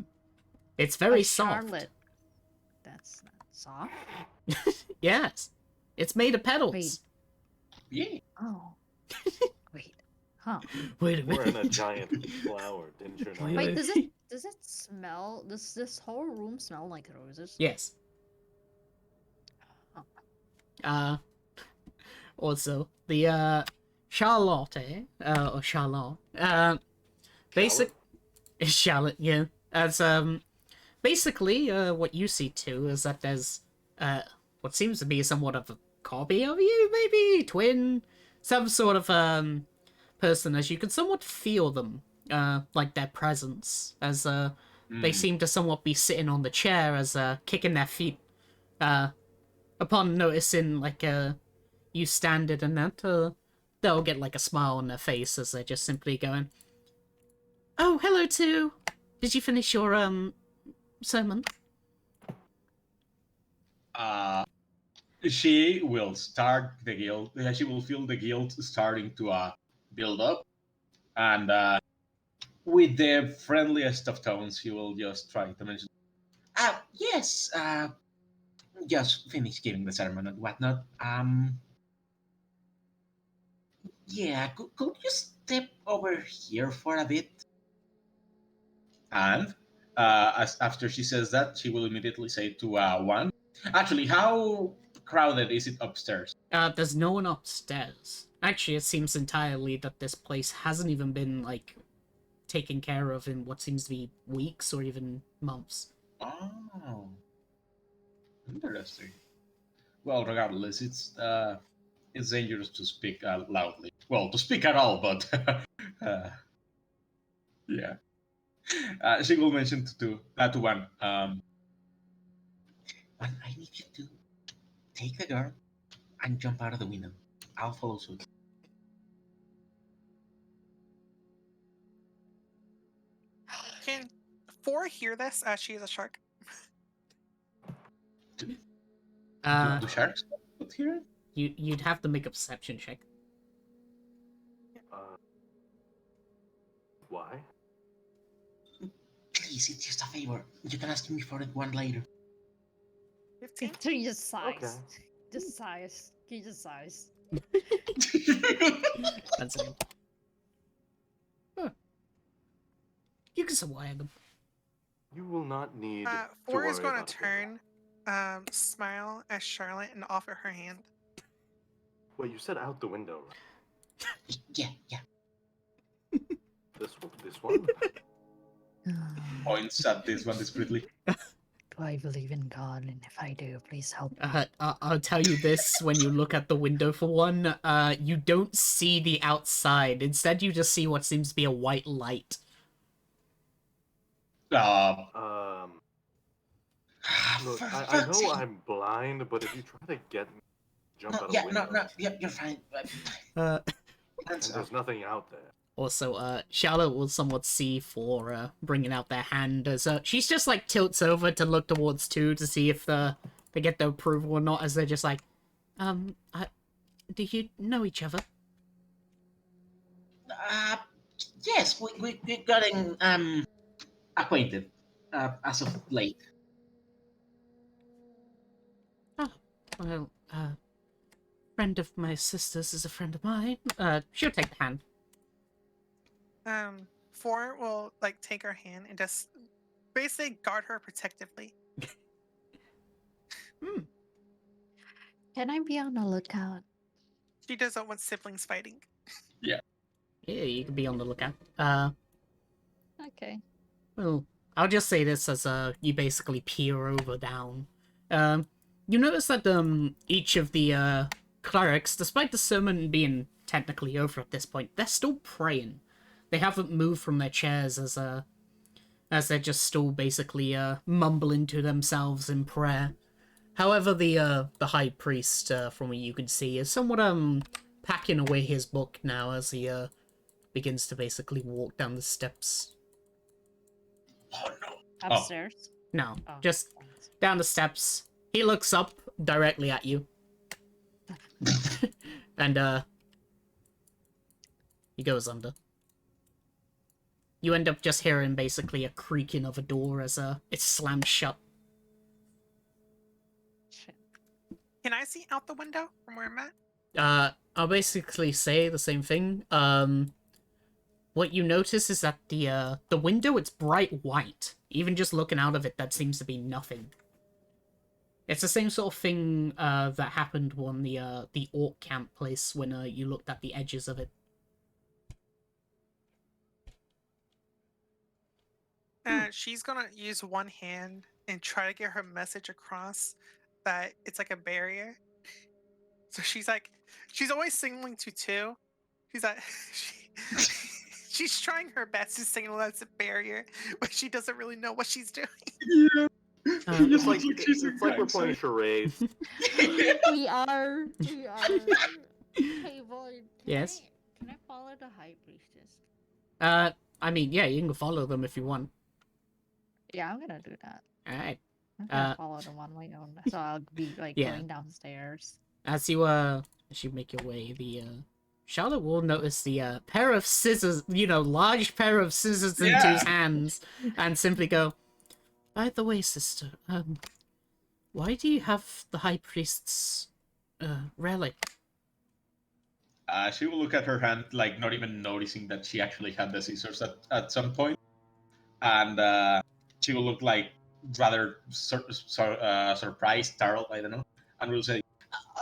[SPEAKER 1] It's very
[SPEAKER 3] Oh,
[SPEAKER 1] soft.
[SPEAKER 3] Charlotte. That's not soft.
[SPEAKER 1] Yes. It's made of petals.
[SPEAKER 6] Yeah.
[SPEAKER 3] Oh. Wait. Huh.
[SPEAKER 1] Wait a
[SPEAKER 2] We're in a
[SPEAKER 1] minute.
[SPEAKER 2] giant flower, didn't you know?
[SPEAKER 1] Wait,
[SPEAKER 3] Wait, does it smell? Does this whole room smell like roses?
[SPEAKER 1] Yes.
[SPEAKER 3] Oh.
[SPEAKER 1] Also the Charlotte, or Charlotte, basic Charlotte, yeah. As basically what you see too is that there's what seems to be somewhat of a copy of you, maybe twin, some sort of person, as you can somewhat feel them, like their presence, as they seem to somewhat be sitting on the chair, as kicking their feet, upon noticing like you standing and that, they'll get like a smile on their face as they're just simply going, "Oh, hello too. Did you finish your sermon?"
[SPEAKER 6] She will start the guild. She will feel the guild starting to build up, and with the friendliest of tones, she will just try to mention, yes, just finished giving the sermon and whatnot. Yeah, could you step over here for a bit? And as after she says that, she will immediately say to one, actually, how crowded is it upstairs?
[SPEAKER 1] There's no one upstairs. Actually, it seems entirely that this place hasn't even been like taken care of in what seems to be weeks or even months.
[SPEAKER 6] Oh, interesting. Well, regardless, it's dangerous to speak loudly. Well, to speak at all, but yeah. She will mention to one. But I need you to take the girl and jump out of the window. I'll follow suit.
[SPEAKER 5] can 4 hear this as she is a shark?
[SPEAKER 6] Do sharks put here?
[SPEAKER 1] You'd have to make a perception check.
[SPEAKER 2] Why?
[SPEAKER 4] Please, it's just a favor. You can ask me for it one later.
[SPEAKER 5] 15.
[SPEAKER 3] Tree just sighs.
[SPEAKER 2] Okay.
[SPEAKER 3] Just sighs. He just sighs.
[SPEAKER 1] That's it. Huh. You can survive them.
[SPEAKER 2] You will not need.
[SPEAKER 5] Four is
[SPEAKER 2] worry
[SPEAKER 5] going
[SPEAKER 2] about
[SPEAKER 5] to
[SPEAKER 2] a big
[SPEAKER 5] turn, smile at Charlotte and offer her hand.
[SPEAKER 2] Wait, you said out the window, right?
[SPEAKER 4] Yeah.
[SPEAKER 2] This one?
[SPEAKER 6] Points at this one discreetly.
[SPEAKER 3] Do I believe in God? And if I do, please help me.
[SPEAKER 1] I'll tell you this: when you look at the window for one, you don't see the outside. Instead, you just see what seems to be a white light.
[SPEAKER 2] Look, I know I'm blind, but if you try to get me, jump out a window,
[SPEAKER 4] You're fine.
[SPEAKER 1] Uh,
[SPEAKER 2] and there's nothing out there.
[SPEAKER 1] Also, Charlotte will somewhat see for bringing out their hand as she's just like tilts over to look towards two to see if they get the approval or not. As they're just like, do you know each other?
[SPEAKER 4] Yes, we're getting acquainted as of late.
[SPEAKER 1] Well, friend of my sister's is a friend of mine. She'll take the hand.
[SPEAKER 5] Four will like take her hand and just basically guard her protectively.
[SPEAKER 3] Can I be on the lookout?
[SPEAKER 5] She doesn't want siblings fighting.
[SPEAKER 1] Yeah, you can be on the lookout.
[SPEAKER 3] Okay.
[SPEAKER 1] Well, I'll just say this as you basically peer over down. You notice that each of the clerics, despite the sermon being technically over at this point, they're still praying. They haven't moved from their chairs as they're just still basically mumbling to themselves in prayer. However, the high priest, from what you can see, is somewhat packing away his book now as he begins to basically walk down the steps.
[SPEAKER 6] Oh no.
[SPEAKER 3] Upstairs?
[SPEAKER 1] No,
[SPEAKER 3] Oh,
[SPEAKER 1] just
[SPEAKER 3] thanks.
[SPEAKER 1] down the steps. He looks up directly at you. And he goes under. You end up just hearing basically a creaking of a door as it slams shut.
[SPEAKER 3] Shit.
[SPEAKER 5] Can I see out the window from where I'm at?
[SPEAKER 1] I'll basically say the same thing. What you notice is that the window, it's bright white. Even just looking out of it, that seems to be nothing. It's the same sort of thing that happened on the orc camp place when you looked at the edges of it.
[SPEAKER 5] She's gonna use one hand and try to get her message across that it's like a barrier. So she's always signaling to two. She's like, she's trying her best to signal that's a barrier, but she doesn't really know what she's doing.
[SPEAKER 6] Yeah.
[SPEAKER 2] It's like we're playing charades.
[SPEAKER 3] We are. Hey, Void.
[SPEAKER 1] Yes?
[SPEAKER 3] Can I follow the high priestess?
[SPEAKER 1] I mean, yeah, you can follow them if you want.
[SPEAKER 3] Yeah, I'm gonna do that.
[SPEAKER 1] Alright.
[SPEAKER 3] I'm gonna follow them on my own. So I'll be like
[SPEAKER 1] Yeah.
[SPEAKER 3] going downstairs.
[SPEAKER 1] As you make your way, Charlotte will notice the pair of scissors, large pair of scissors in two's hands, and simply go, by the way, sister, why do you have the high priest's relic?
[SPEAKER 6] She will look at her hand, like not even noticing that she actually had the scissors at some point, and she will look like rather surprised, startled, I don't know, and will say,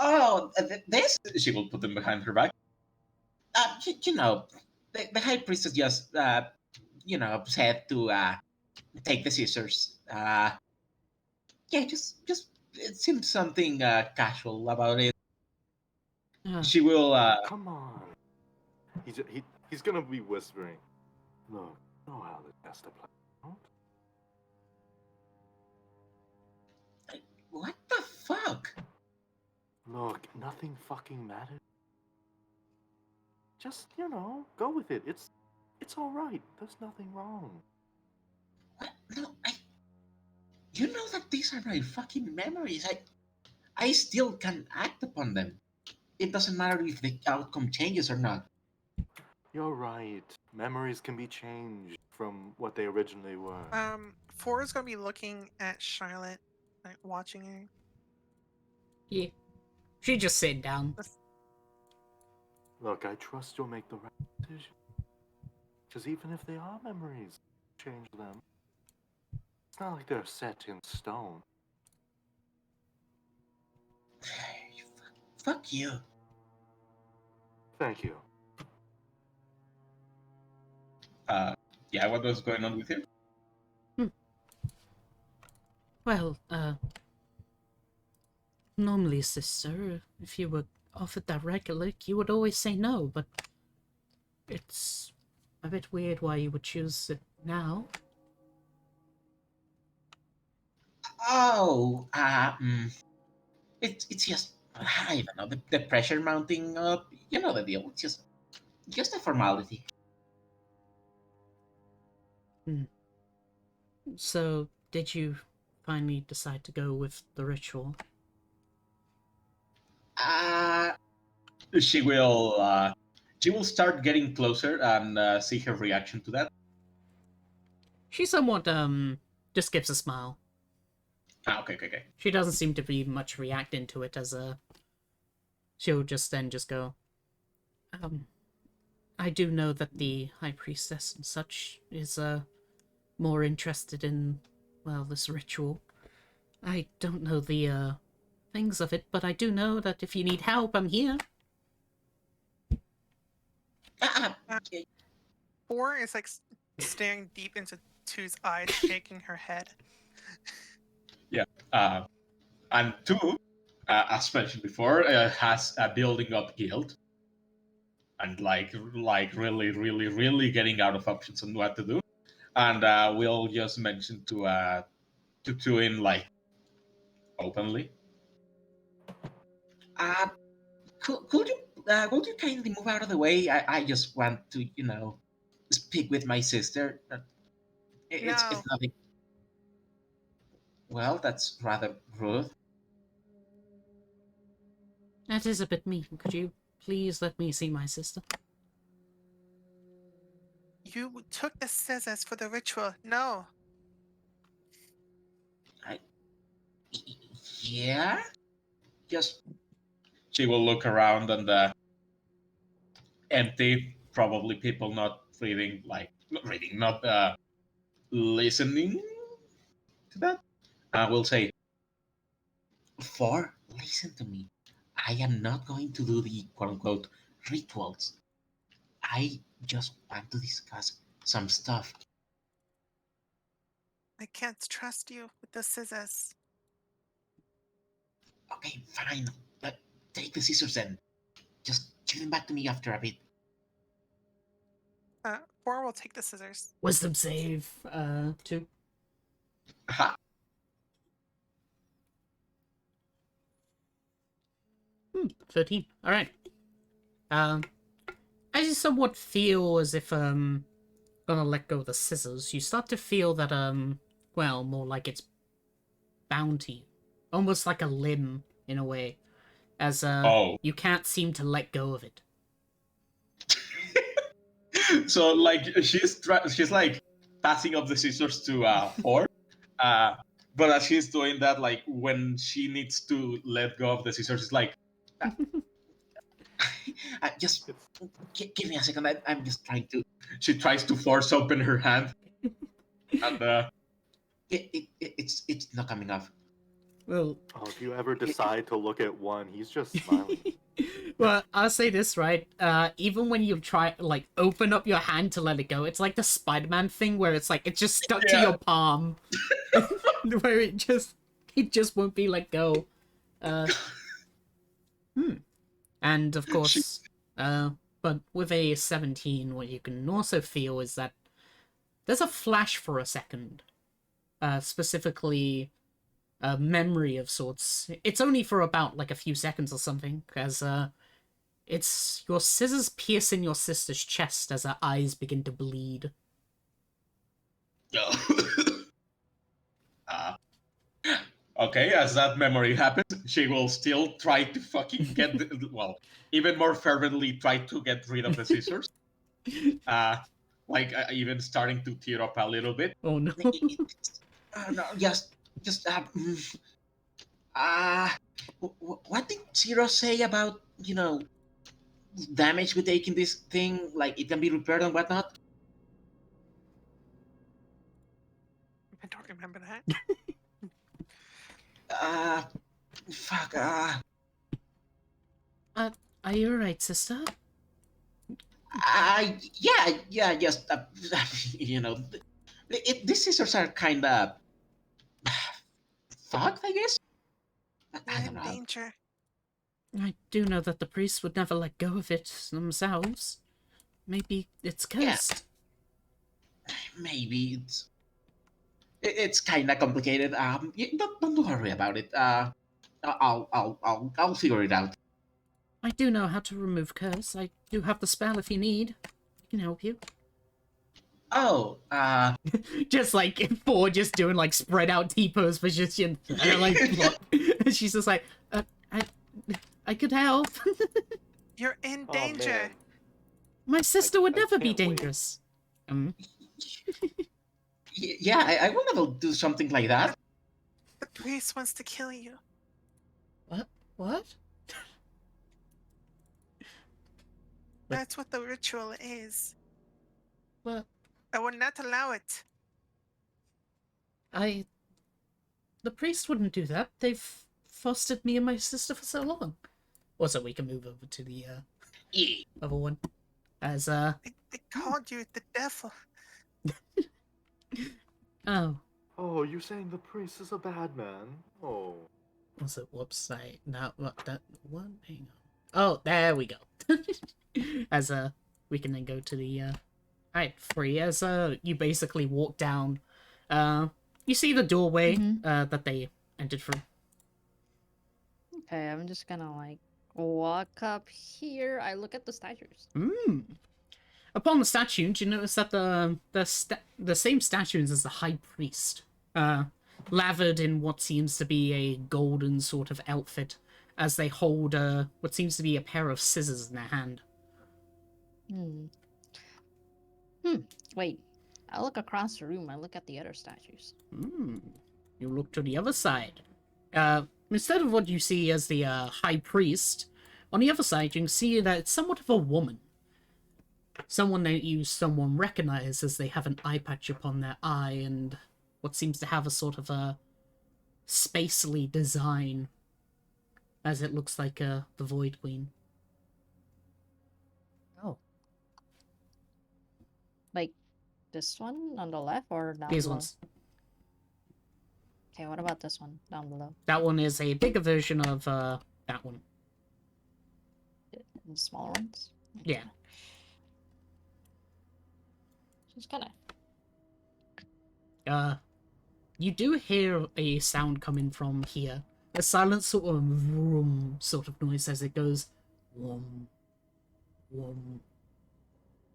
[SPEAKER 4] Oh, this?
[SPEAKER 6] she will put them behind her back.
[SPEAKER 4] The high priestess just, said to take the scissors. Just it seems something casual about it. She will.
[SPEAKER 2] Come on. He's gonna be whispering. Look, you know how this has to play out.
[SPEAKER 4] What the fuck?
[SPEAKER 2] Look, nothing fucking matters. Just, go with it. It's all right. There's nothing wrong.
[SPEAKER 4] What? No, you know that these are my fucking memories. I still can act upon them. It doesn't matter if the outcome changes or not.
[SPEAKER 2] You're right. Memories can be changed from what they originally were.
[SPEAKER 5] Four is gonna be looking at Charlotte, like watching her.
[SPEAKER 1] Yeah. She just sitting down.
[SPEAKER 2] Look, I trust you'll make the right decision. Because even if they are memories, change them. It's not like they're set in stone.
[SPEAKER 4] Fuck you.
[SPEAKER 2] Thank you.
[SPEAKER 6] Yeah, what was going on with him?
[SPEAKER 1] Well, normally, sister, if you were offered that relic, you would always say no, but it's a bit weird why you would choose it now.
[SPEAKER 4] Oh, it's just, I don't know, the pressure mounting up. You know the deal. It's just a formality.
[SPEAKER 1] So, did you finally decide to go with the ritual?
[SPEAKER 6] She will start getting closer and see her reaction to that.
[SPEAKER 1] She somewhat, just gives a smile.
[SPEAKER 6] Okay.
[SPEAKER 1] She doesn't seem to be much reacting to it as a... She'll just go, I do know that the High Priestess and such is, more interested in, well, this ritual. I don't know the, things of it, but I do know that if you need help, I'm here.
[SPEAKER 4] Okay.
[SPEAKER 5] Four is like staring deep into Two's eyes, shaking her head.
[SPEAKER 6] And two, as mentioned before, has a building up guild, and like really getting out of options on what to do. And we'll just mention to Tuin like openly.
[SPEAKER 4] Could you kindly move out of the way? I just want to, speak with my sister. It's
[SPEAKER 5] No.
[SPEAKER 4] nothing. Well, that's rather rude.
[SPEAKER 1] That is a bit mean. Could you please let me see my sister?
[SPEAKER 5] You took the scissors for the ritual. No.
[SPEAKER 4] Yeah. Just
[SPEAKER 6] She will look around and empty, probably people not reading, not listening to that. I will say,
[SPEAKER 4] listen to me. I am not going to do the quote unquote rituals. I just want to discuss some stuff.
[SPEAKER 5] I can't trust you with the scissors.
[SPEAKER 4] Okay, fine. But take the scissors and just give them back to me after a bit.
[SPEAKER 5] Four will take the scissors.
[SPEAKER 1] Wisdom save, 2.
[SPEAKER 6] aha,
[SPEAKER 1] 13. Alright. As you somewhat feel as if, gonna let go of the scissors, you start to feel that, well, more like it's bound to you. Almost like a limb, in a way. As, you can't seem to let go of it.
[SPEAKER 6] So like she's like passing up the scissors to Four, but as she's doing that, like when she needs to let go of the scissors, it's like
[SPEAKER 4] Just give me a second. I'm just trying to.
[SPEAKER 6] she tries to force open her hand, and
[SPEAKER 4] It's not coming off.
[SPEAKER 1] Well,
[SPEAKER 2] Oh, if you ever decide to look at one, he's just smiling.
[SPEAKER 1] well, I'll say this, right? Even when you try, like, open up your hand to let it go, it's like the Spider-Man thing where it's like, it's just stuck to your palm. Where it just won't be let go. And, of course, but with a 17, what you can also feel is that there's a flash for a second. Specifically, a memory of sorts. It's only for about, like, a few seconds or something, as, it's your scissors piercing your sister's chest as her eyes begin to bleed.
[SPEAKER 6] Okay, as that memory happens, she will still try to fucking get, even more fervently try to get rid of the scissors. Even starting to tear up a little bit.
[SPEAKER 1] Oh no.
[SPEAKER 4] No, just what did Zero say about damage we take in this thing? Like it can be repaired and whatnot.
[SPEAKER 5] I don't remember that.
[SPEAKER 4] Fuck.
[SPEAKER 1] Are you alright, sister?
[SPEAKER 4] Yeah. Just these scissors are kind of fucked, I guess. I
[SPEAKER 5] You're
[SPEAKER 4] don't
[SPEAKER 5] in
[SPEAKER 4] know.
[SPEAKER 5] danger.
[SPEAKER 1] I do know that the priests would never let go of it themselves. Maybe it's
[SPEAKER 4] Yeah.
[SPEAKER 1] cursed.
[SPEAKER 4] Maybe it's kind of complicated. Don't worry about it. I'll figure it out.
[SPEAKER 1] I do know how to remove curse. I do have the spell if you need. I can help you.
[SPEAKER 4] Oh,
[SPEAKER 1] Just like four, just doing like spread out T-pose position. Like plop. She's just like, I could help.
[SPEAKER 5] You're in
[SPEAKER 2] Oh,
[SPEAKER 5] danger.
[SPEAKER 2] man.
[SPEAKER 1] My sister would
[SPEAKER 2] I
[SPEAKER 1] never be
[SPEAKER 2] can't wait.
[SPEAKER 1] dangerous.
[SPEAKER 4] yeah, I will never do something like that.
[SPEAKER 5] The priest wants to kill you.
[SPEAKER 1] What?
[SPEAKER 5] That's what the ritual is.
[SPEAKER 1] What?
[SPEAKER 5] I will not allow it.
[SPEAKER 1] The priest wouldn't do that. They've fostered me and my sister for so long. Also, we can move over to the
[SPEAKER 4] Yeah.
[SPEAKER 1] other one. As
[SPEAKER 5] They called you the devil.
[SPEAKER 1] oh,
[SPEAKER 2] Oh, you're saying the priest is a bad man? Oh.
[SPEAKER 1] was it? Whoops! Not what that one. Hang on. Oh, there we go. As we can then go to the alright, free. As you basically walk down, you see the doorway that they entered through.
[SPEAKER 3] Okay, I'm just gonna like walk up here. I look at the statues.
[SPEAKER 1] Upon the statues, you notice that the same statues as the high priest, lathered in what seems to be a golden sort of outfit, as they hold what seems to be a pair of scissors in their hand.
[SPEAKER 3] Wait. I look across the room. I look at the other statues.
[SPEAKER 1] You look to the other side. Instead of what you see as the high priest, on the other side you can see that it's somewhat of a woman. Someone that you recognize as they have an eye patch upon their eye and what seems to have a sort of a spacely design, as it looks like the Void Queen.
[SPEAKER 3] Oh. Like this one on the left or down
[SPEAKER 1] These
[SPEAKER 3] below?
[SPEAKER 1] ones.
[SPEAKER 3] Okay, what about this one down below?
[SPEAKER 1] That one is a bigger version of that one.
[SPEAKER 3] The smaller ones?
[SPEAKER 1] Yeah.
[SPEAKER 3] Just kind
[SPEAKER 1] Uh, you do hear a sound coming from here. A silent sort of vroom sort of noise as it goes wom, wom,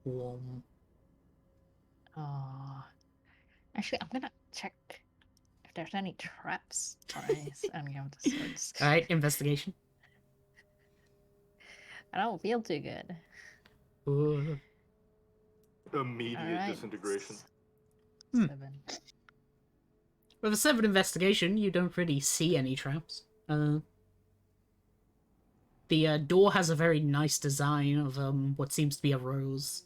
[SPEAKER 1] wom.
[SPEAKER 3] Actually, I'm gonna check if there's any traps or any of the sorts.
[SPEAKER 1] Alright, investigation.
[SPEAKER 3] I don't feel too good.
[SPEAKER 2] Immediate
[SPEAKER 3] Alright.
[SPEAKER 2] disintegration.
[SPEAKER 3] 7.
[SPEAKER 1] With a 7 investigation, you don't really see any traps. The door has a very nice design of what seems to be a rose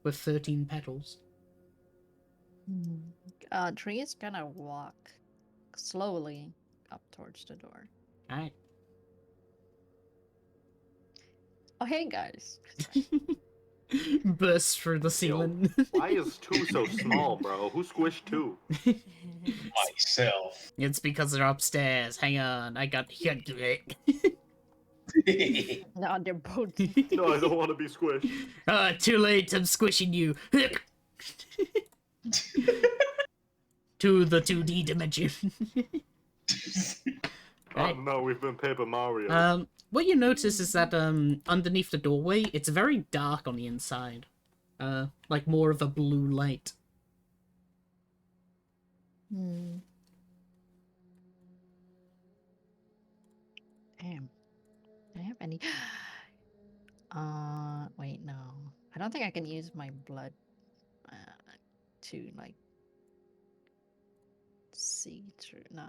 [SPEAKER 1] with 13 petals.
[SPEAKER 3] Tree is gonna walk slowly up towards the door.
[SPEAKER 1] Alright.
[SPEAKER 3] Oh, hey guys.
[SPEAKER 1] Bursts through the ceiling.
[SPEAKER 2] Why is 2 so small, bro? Who squished 2?
[SPEAKER 6] Myself.
[SPEAKER 1] It's because they're upstairs. Hang on, I got it.
[SPEAKER 3] No, they're both.
[SPEAKER 2] No, I don't want to be squished.
[SPEAKER 1] Too late, I'm squishing you. To the 2D dimension.
[SPEAKER 2] Oh no, we've been Paper Mario.
[SPEAKER 1] What you notice is that underneath the doorway, it's very dark on the inside. Like more of a blue light.
[SPEAKER 3] Damn. Do I have any? Wait, no. I don't think I can use my blood to like see through. Nah.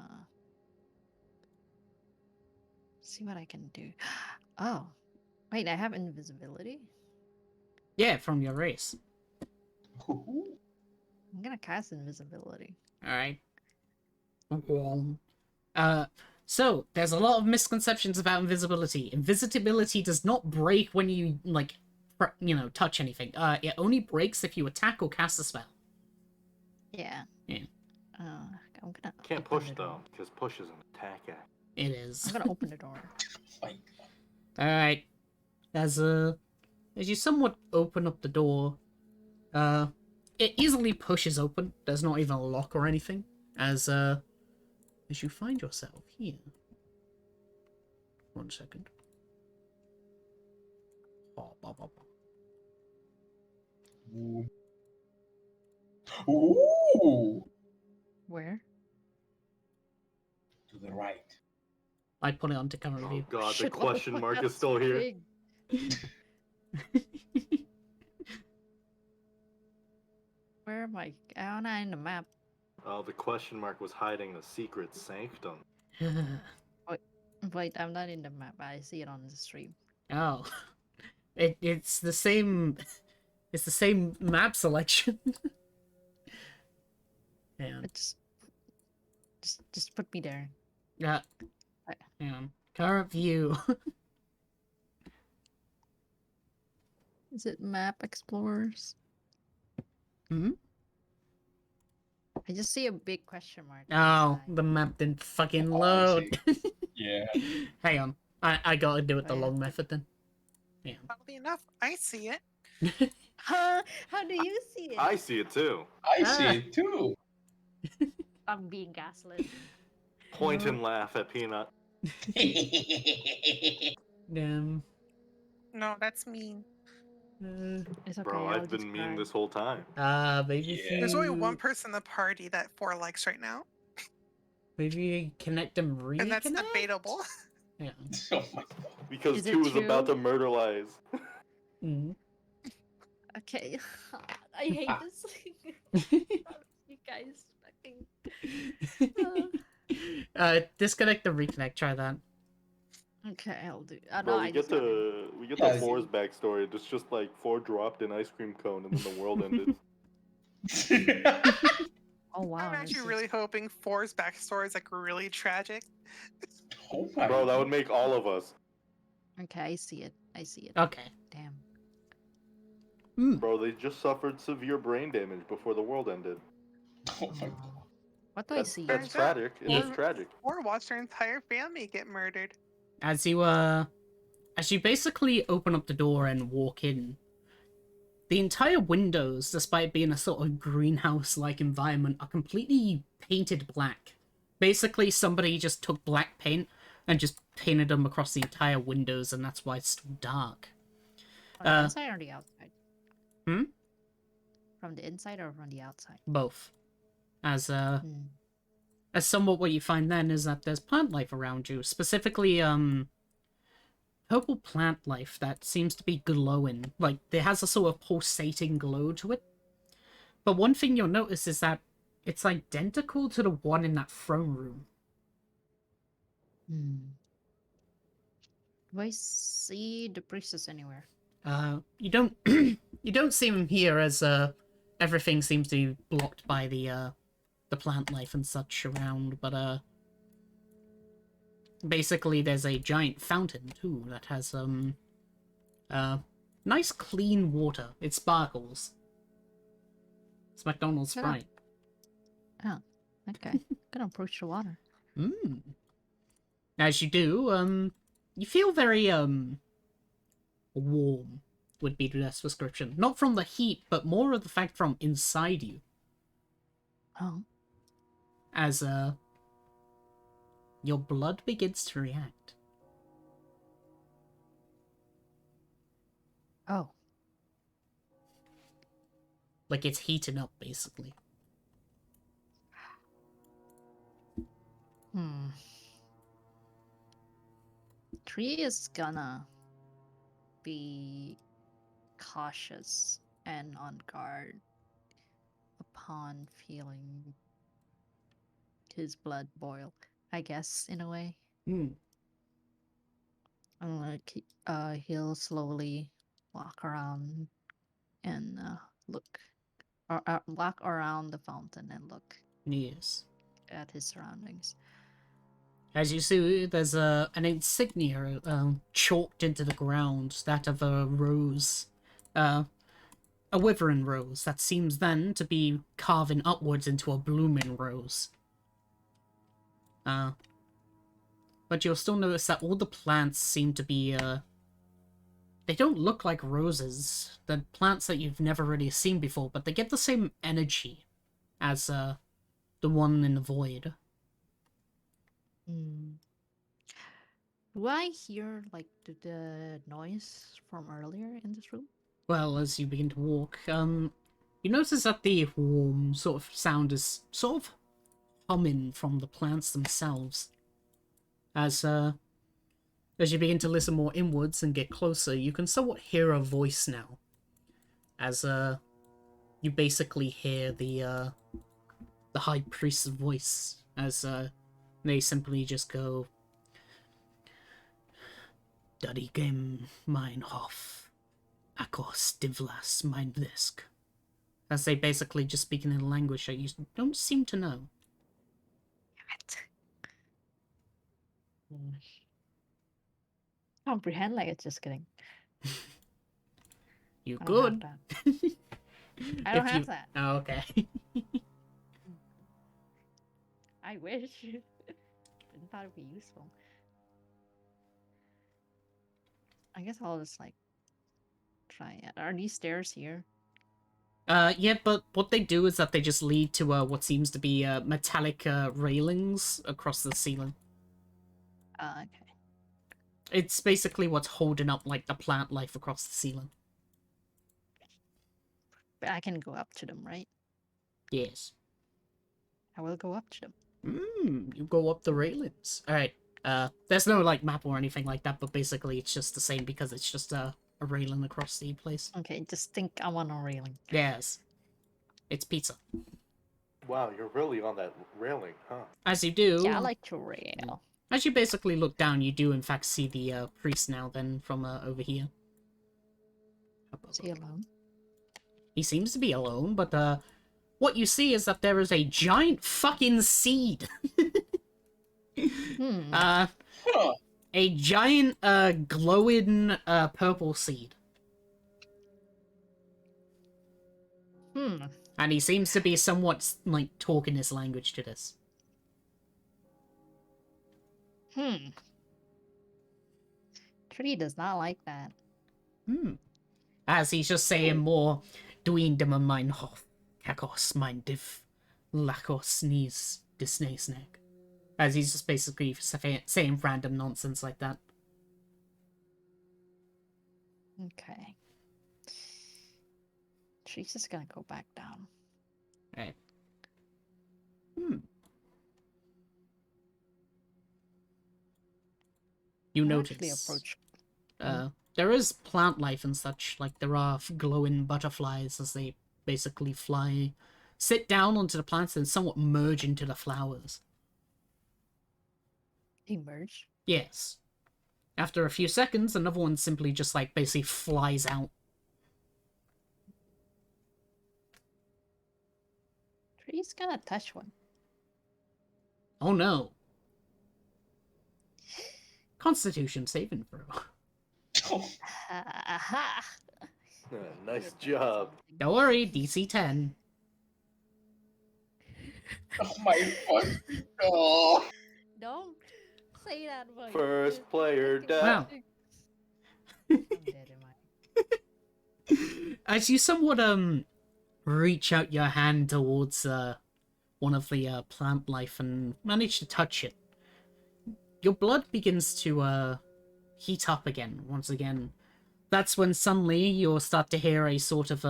[SPEAKER 3] See what I can do. Oh, wait, I have invisibility.
[SPEAKER 1] Yeah, from your race.
[SPEAKER 3] I'm gonna cast invisibility.
[SPEAKER 1] Alright. So, there's a lot of misconceptions about invisibility. Invisibility does not break when you, like, touch anything. It only breaks if you attack or cast a spell.
[SPEAKER 3] Yeah.
[SPEAKER 1] Yeah.
[SPEAKER 3] I'm gonna.
[SPEAKER 2] Can't
[SPEAKER 3] open
[SPEAKER 2] push
[SPEAKER 3] the
[SPEAKER 2] though,
[SPEAKER 3] door.
[SPEAKER 2] because push is an attack act.
[SPEAKER 1] It is.
[SPEAKER 3] I'm gonna open the door.
[SPEAKER 6] Fine.
[SPEAKER 1] Alright. As you somewhat open up the door, it easily pushes open. There's not even a lock or anything. As you find yourself here. 1 second.
[SPEAKER 6] Ooh. Ooh.
[SPEAKER 3] Where?
[SPEAKER 6] To the right.
[SPEAKER 1] I put it onto camera
[SPEAKER 2] Oh
[SPEAKER 1] view.
[SPEAKER 2] god, the
[SPEAKER 3] Shit, what
[SPEAKER 2] question
[SPEAKER 3] fuck?
[SPEAKER 2] mark is
[SPEAKER 3] That's
[SPEAKER 2] still here.
[SPEAKER 3] big. Where am I? I'm not in the map.
[SPEAKER 2] Oh, the question mark was hiding a secret sanctum.
[SPEAKER 3] Wait, I'm not in the map. I see it on the stream.
[SPEAKER 1] Oh. It's the same. It's the same map selection. Hang on.
[SPEAKER 3] But just put me there.
[SPEAKER 1] Yeah.
[SPEAKER 3] Right.
[SPEAKER 1] Hang on. Current view.
[SPEAKER 3] Is it map explorers?
[SPEAKER 1] Hmm?
[SPEAKER 3] I just see a big question mark.
[SPEAKER 1] Oh,
[SPEAKER 3] inside.
[SPEAKER 1] the map didn't fucking
[SPEAKER 6] Oh, I
[SPEAKER 1] load.
[SPEAKER 6] Yeah.
[SPEAKER 1] Hang on. I gotta do it the
[SPEAKER 3] I
[SPEAKER 1] long
[SPEAKER 3] have to-
[SPEAKER 1] method then. Yeah.
[SPEAKER 5] Oddly enough, I see it.
[SPEAKER 3] Huh? How do you see it?
[SPEAKER 2] I see it too.
[SPEAKER 6] I
[SPEAKER 1] Ah.
[SPEAKER 6] see it too.
[SPEAKER 3] I'm being gaslit.
[SPEAKER 2] Point and laugh at Peanut.
[SPEAKER 1] Damn.
[SPEAKER 5] No, that's mean.
[SPEAKER 3] It's okay.
[SPEAKER 2] Bro,
[SPEAKER 3] I'll
[SPEAKER 2] I've
[SPEAKER 3] just
[SPEAKER 2] been mean
[SPEAKER 3] cry.
[SPEAKER 2] this whole time.
[SPEAKER 1] Maybe if
[SPEAKER 6] Yeah.
[SPEAKER 5] There's only
[SPEAKER 1] you...
[SPEAKER 5] one person in the party that 4 likes right now,
[SPEAKER 1] Maybe you connect them reconnect?
[SPEAKER 5] and that's debatable.
[SPEAKER 1] Yeah.
[SPEAKER 6] Oh my god.
[SPEAKER 2] Because
[SPEAKER 3] Is it
[SPEAKER 2] 2 is about
[SPEAKER 3] true?
[SPEAKER 2] to murder lies.
[SPEAKER 1] Mm.
[SPEAKER 3] Okay. I hate this. You guys fucking.
[SPEAKER 1] Disconnect the reconnect. Try that.
[SPEAKER 3] Okay, I'll do. No,
[SPEAKER 2] Bro,
[SPEAKER 3] I
[SPEAKER 2] we
[SPEAKER 3] just
[SPEAKER 2] get
[SPEAKER 3] got it.
[SPEAKER 6] Yeah,
[SPEAKER 2] to 4's backstory. It's just like 4 dropped an ice cream cone and then the world ended.
[SPEAKER 3] Oh wow.
[SPEAKER 5] I'm
[SPEAKER 3] this
[SPEAKER 5] actually
[SPEAKER 3] is-
[SPEAKER 5] really hoping 4's backstory is like really tragic.
[SPEAKER 6] Oh my
[SPEAKER 2] Bro, that
[SPEAKER 6] god.
[SPEAKER 2] would make all of us.
[SPEAKER 3] Okay, I see it. I see it.
[SPEAKER 1] Okay.
[SPEAKER 3] Damn.
[SPEAKER 2] Bro, they just suffered severe brain damage before the world ended.
[SPEAKER 6] Oh my god.
[SPEAKER 3] What do I see?
[SPEAKER 2] That's
[SPEAKER 5] Turns out-
[SPEAKER 2] tragic. It is
[SPEAKER 5] Yeah.
[SPEAKER 2] tragic.
[SPEAKER 5] 4 watched their entire family get murdered.
[SPEAKER 1] As you basically open up the door and walk in, the entire windows, despite being a sort of greenhouse-like environment, are completely painted black. Basically, somebody just took black paint and just painted them across the entire windows, and that's why it's so dark.
[SPEAKER 3] From the inside or the outside?
[SPEAKER 1] Hmm?
[SPEAKER 3] From the inside or from the outside?
[SPEAKER 1] Both. As somewhat what you find then is that there's plant life around you, specifically, purple plant life that seems to be glowing. Like, it has a sort of pulsating glow to it. But one thing you'll notice is that it's identical to the one in that throne room.
[SPEAKER 3] Do I see the priestess anywhere?
[SPEAKER 1] You don't you don't see him here as everything seems to be blocked by the plant life and such around, but basically there's a giant fountain too that has nice clean water. It sparkles. It's McDonald's
[SPEAKER 3] Yeah.
[SPEAKER 1] Sprite.
[SPEAKER 3] Oh, okay. Gonna approach the water.
[SPEAKER 1] As you do, you feel very warm would be the best description. Not from the heat, but more of the fact from inside you.
[SPEAKER 3] Oh.
[SPEAKER 1] As your blood begins to react.
[SPEAKER 3] Oh.
[SPEAKER 1] Like it's heating up, basically.
[SPEAKER 3] Tree is gonna be cautious and on guard upon feeling his blood boil, I guess, in a way.
[SPEAKER 1] Hmm.
[SPEAKER 3] I'm gonna keep, he'll slowly walk around and look, or walk around the fountain and look
[SPEAKER 1] Yes.
[SPEAKER 3] at his surroundings.
[SPEAKER 1] As you see, there's an insignia chalked into the ground, that of a rose. A withering rose that seems then to be carving upwards into a blooming rose. But you'll still notice that all the plants seem to be, they don't look like roses. They're plants that you've never really seen before, but they get the same energy as, the one in the void.
[SPEAKER 3] Hmm. Do I hear like the noise from earlier in this room?
[SPEAKER 1] Well, as you begin to walk, you notice that the warm sort of sound is sort of humming from the plants themselves. As you begin to listen more inwards and get closer, you can somewhat hear a voice now. As you basically hear the high priest's voice, as they simply just go, "Darigem mein Hof, Akos Divlas mein Blisk." As they basically just speak in a language that you don't seem to know.
[SPEAKER 3] Comprehend like it's just kidding.
[SPEAKER 1] You
[SPEAKER 3] I don't
[SPEAKER 1] could.
[SPEAKER 3] have that. I don't
[SPEAKER 1] If
[SPEAKER 3] have
[SPEAKER 1] you...
[SPEAKER 3] that.
[SPEAKER 1] Oh, okay.
[SPEAKER 3] I wish. I thought it'd be useful. I guess I'll just like try it. Are these stairs here?
[SPEAKER 1] Yeah, but what they do is that they just lead to what seems to be metallic railings across the ceiling.
[SPEAKER 3] Okay.
[SPEAKER 1] It's basically what's holding up like the plant life across the ceiling.
[SPEAKER 3] But I can go up to them, right?
[SPEAKER 1] Yes.
[SPEAKER 3] I will go up to them.
[SPEAKER 1] You go up the railings. Alright. There's no like map or anything like that, but basically it's just the same because it's just a railing across the place.
[SPEAKER 3] Okay, just think I'm on a railing.
[SPEAKER 1] Yes. It's pizza.
[SPEAKER 2] Wow, you're really on that railing, huh?
[SPEAKER 1] As you do,
[SPEAKER 3] Yeah, I like to rail.
[SPEAKER 1] as you basically look down, you do in fact see the priest now then from over here.
[SPEAKER 3] Is he alone?
[SPEAKER 1] He seems to be alone, but what you see is that there is a giant fucking seed.
[SPEAKER 3] Hmm.
[SPEAKER 6] Huh.
[SPEAKER 1] A giant glowing purple seed.
[SPEAKER 3] Hmm.
[SPEAKER 1] And he seems to be somewhat like talking his language to this.
[SPEAKER 3] Hmm. Tree does not like that.
[SPEAKER 1] As he's just saying more, Duin dem mein Hof, Kakos mein Div, Lakos Nis Disneysneg. As he's just basically saying random nonsense like that.
[SPEAKER 3] Okay. Tree's just gonna go back down.
[SPEAKER 1] Right. You
[SPEAKER 3] I'll
[SPEAKER 1] notice.
[SPEAKER 3] actually approach.
[SPEAKER 1] There is plant life and such, like there are glowing butterflies as they basically fly, sit down onto the plants and somewhat merge into the flowers.
[SPEAKER 3] Emerge.
[SPEAKER 1] Yes. After a few seconds, another one simply just like basically flies out.
[SPEAKER 3] Tree's gonna touch one.
[SPEAKER 1] Oh no. Constitution saving throw.
[SPEAKER 3] Aha!
[SPEAKER 2] Nice job.
[SPEAKER 1] Don't worry, DC 10.
[SPEAKER 6] Oh my god. No.
[SPEAKER 3] Don't say that. Boy.
[SPEAKER 2] First player dead.
[SPEAKER 1] Wow.
[SPEAKER 3] I'm dead, am I?
[SPEAKER 1] As you somewhat reach out your hand towards one of the plant life and manage to touch it, your blood begins to heat up again once again. That's when suddenly you'll start to hear a sort of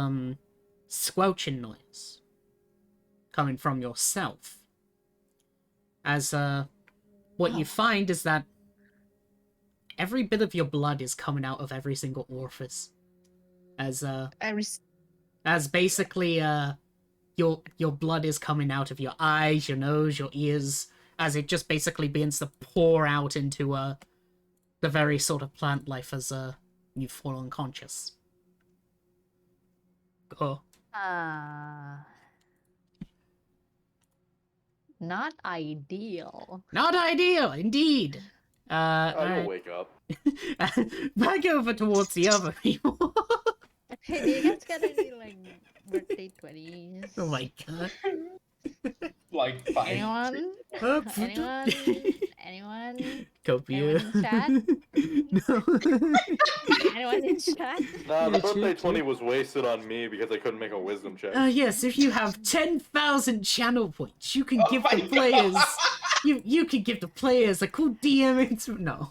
[SPEAKER 1] squelching noise coming from yourself. As what you find is that every bit of your blood is coming out of every single orifice. As basically your blood is coming out of your eyes, your nose, your ears, as it just basically begins to pour out into the very sort of plant life as you fall unconscious. Oh.
[SPEAKER 3] Not ideal.
[SPEAKER 1] Not ideal, indeed.
[SPEAKER 2] You'll
[SPEAKER 1] Alright.
[SPEAKER 2] wake up.
[SPEAKER 1] Back over towards the other people.
[SPEAKER 3] Hey, do you guys got any like birthday 20s?
[SPEAKER 1] Oh my god.
[SPEAKER 6] Like 5.
[SPEAKER 3] Anyone?
[SPEAKER 1] Oh,
[SPEAKER 3] Anyone? Anyone?
[SPEAKER 1] Copia.
[SPEAKER 3] Anyone in chat?
[SPEAKER 1] No.
[SPEAKER 3] Anyone in chat?
[SPEAKER 2] Nah, the
[SPEAKER 1] Yeah,
[SPEAKER 2] birthday
[SPEAKER 1] true.
[SPEAKER 2] 20 was wasted on me because I couldn't make a wisdom check.
[SPEAKER 1] Yes, if you have 10,000 channel points, you can
[SPEAKER 6] Oh
[SPEAKER 1] give
[SPEAKER 6] my
[SPEAKER 1] the players. You can give the players a cool DM. No.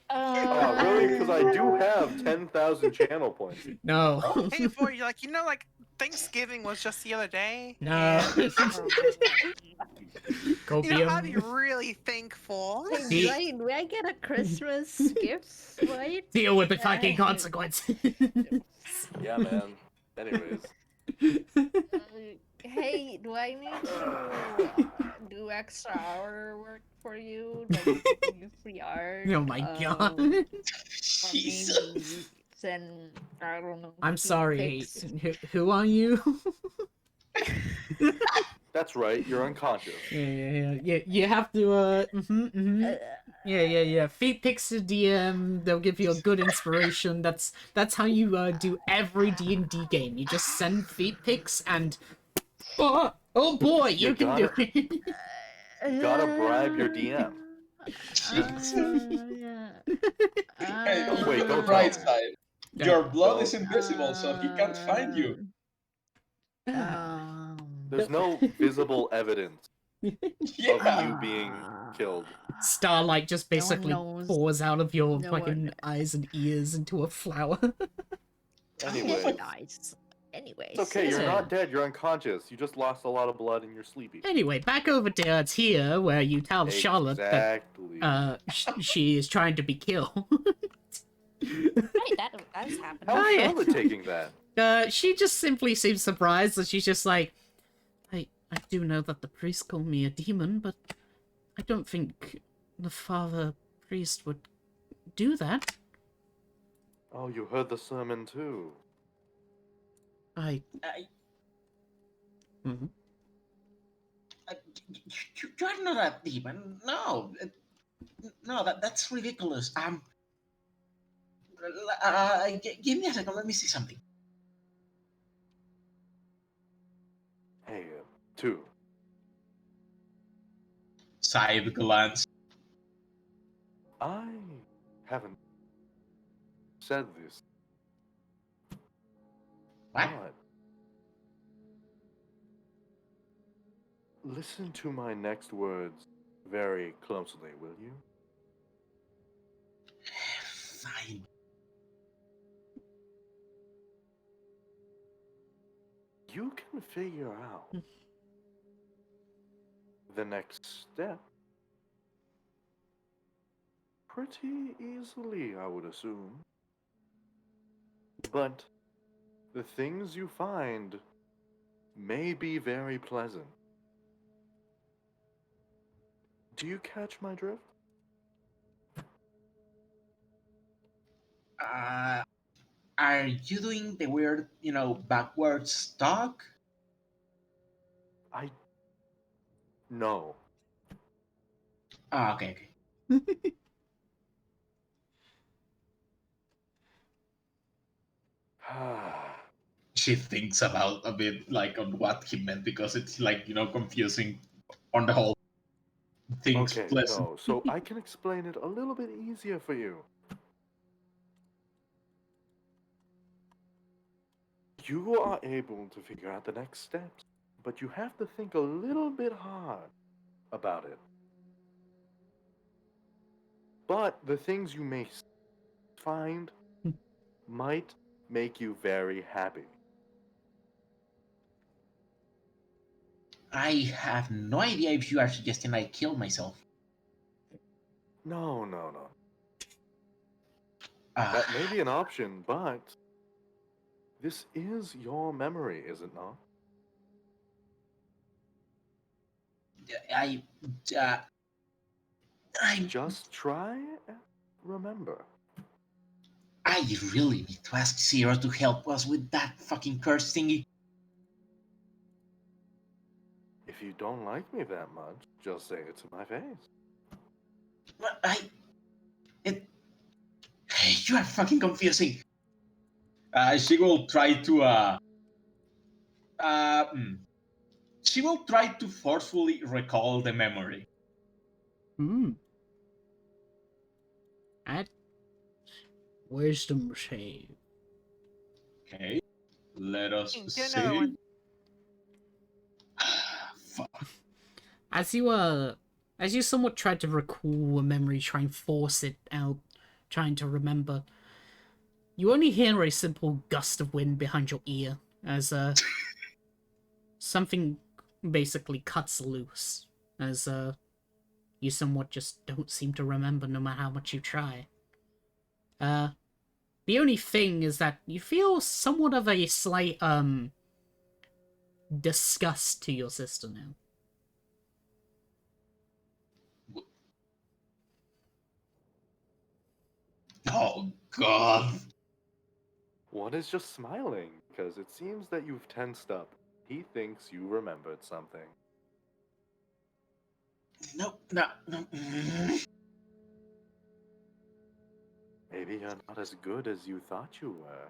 [SPEAKER 2] Oh, really? Because I do have 10,000 channel points.
[SPEAKER 1] No.
[SPEAKER 5] Hey, boy, you're like, like Thanksgiving was just the other day.
[SPEAKER 1] No.
[SPEAKER 5] and-
[SPEAKER 1] Copium.
[SPEAKER 5] I'd be really thankful.
[SPEAKER 3] Hey,
[SPEAKER 1] See-
[SPEAKER 3] do I get a Christmas gift, right?
[SPEAKER 1] Deal with the fucking consequences.
[SPEAKER 2] Yeah, man. Anyways.
[SPEAKER 3] Hey, do I need to do extra hour work for you? Like, give you free art?
[SPEAKER 1] Oh my god.
[SPEAKER 3] or
[SPEAKER 4] Jesus.
[SPEAKER 3] maybe send, I don't know.
[SPEAKER 1] I'm
[SPEAKER 3] feed
[SPEAKER 1] sorry.
[SPEAKER 3] pics?
[SPEAKER 1] Who are you?
[SPEAKER 2] That's right, you're unconscious.
[SPEAKER 1] Yeah. You have to, Yeah. Feed pics to DM. They'll give you a good inspiration. That's how you do every D&D game. You just send feed pics and oh boy, you
[SPEAKER 2] You
[SPEAKER 1] can do
[SPEAKER 2] gotta-
[SPEAKER 1] it.
[SPEAKER 2] You gotta bribe your DM.
[SPEAKER 6] Hey, look
[SPEAKER 2] Wait,
[SPEAKER 6] at the
[SPEAKER 2] don't
[SPEAKER 6] bright
[SPEAKER 2] tell me.
[SPEAKER 6] side. Your blood is invisible, so he can't find you.
[SPEAKER 2] There's no visible evidence
[SPEAKER 6] Yeah.
[SPEAKER 2] of you being killed.
[SPEAKER 1] Starlight just
[SPEAKER 3] No one
[SPEAKER 1] basically
[SPEAKER 3] knows.
[SPEAKER 1] pours out of your
[SPEAKER 3] No
[SPEAKER 1] fucking
[SPEAKER 3] one-
[SPEAKER 1] eyes and ears into a flower.
[SPEAKER 2] Anyway,
[SPEAKER 3] Nice. Anyways.
[SPEAKER 2] it's okay, you're
[SPEAKER 1] Yeah.
[SPEAKER 2] not dead, you're unconscious. You just lost a lot of blood and you're sleepy.
[SPEAKER 1] Anyway, back over to it's here where you tell Charlotte that
[SPEAKER 2] Exactly.
[SPEAKER 1] she is trying to be killed.
[SPEAKER 3] Right, that's happening.
[SPEAKER 2] How's
[SPEAKER 1] Oh, yeah.
[SPEAKER 2] Charlotte taking that?
[SPEAKER 1] She just simply seems surprised that she's just like, I do know that the priest called me a demon, but I don't think the father priest would do that.
[SPEAKER 2] Oh, you heard the sermon too.
[SPEAKER 1] I...
[SPEAKER 4] You are not a demon. No. No, that's ridiculous. Give me a second. Let me see something.
[SPEAKER 2] Hey, two.
[SPEAKER 6] Side glance.
[SPEAKER 2] I haven't said this.
[SPEAKER 4] What?
[SPEAKER 2] But listen to my next words very closely, will you?
[SPEAKER 4] Fine.
[SPEAKER 2] You can figure out the next step pretty easily, I would assume. But the things you find may be very pleasant. Do you catch my drift?
[SPEAKER 4] Are you doing the weird, backwards talk?
[SPEAKER 2] No.
[SPEAKER 4] Oh, okay.
[SPEAKER 6] She thinks about a bit like on what he meant because it's like, confusing on the whole. Things
[SPEAKER 2] Okay,
[SPEAKER 6] pleasant.
[SPEAKER 2] no, so I can explain it a little bit easier for you. You are able to figure out the next steps, but you have to think a little bit hard about it. But the things you may find might make you very happy.
[SPEAKER 4] I have no idea if you are suggesting I kill myself.
[SPEAKER 2] No. That may be an option, but this is your memory, is it not?
[SPEAKER 4] I, uh, I,
[SPEAKER 2] Just try and remember.
[SPEAKER 4] I really need to ask Zero to help us with that fucking curse thingy.
[SPEAKER 2] If you don't like me that much, just say it to my face.
[SPEAKER 4] But you are fucking confusing.
[SPEAKER 6] She will try to uh, mm, she will try to forcefully recall the memory.
[SPEAKER 1] Hmm. At wisdom save.
[SPEAKER 6] Okay, let us
[SPEAKER 5] Get another
[SPEAKER 6] see.
[SPEAKER 5] one.
[SPEAKER 6] Fuck.
[SPEAKER 1] As you somewhat try to recall a memory, try and force it out, trying to remember, you only hear a simple gust of wind behind your ear as something basically cuts loose, as you somewhat just don't seem to remember no matter how much you try. The only thing is that you feel somewhat of a slight disgust to your sister now.
[SPEAKER 6] Oh God.
[SPEAKER 2] One is just smiling, because it seems that you've tensed up. He thinks you remembered something.
[SPEAKER 4] No.
[SPEAKER 2] Maybe you're not as good as you thought you were.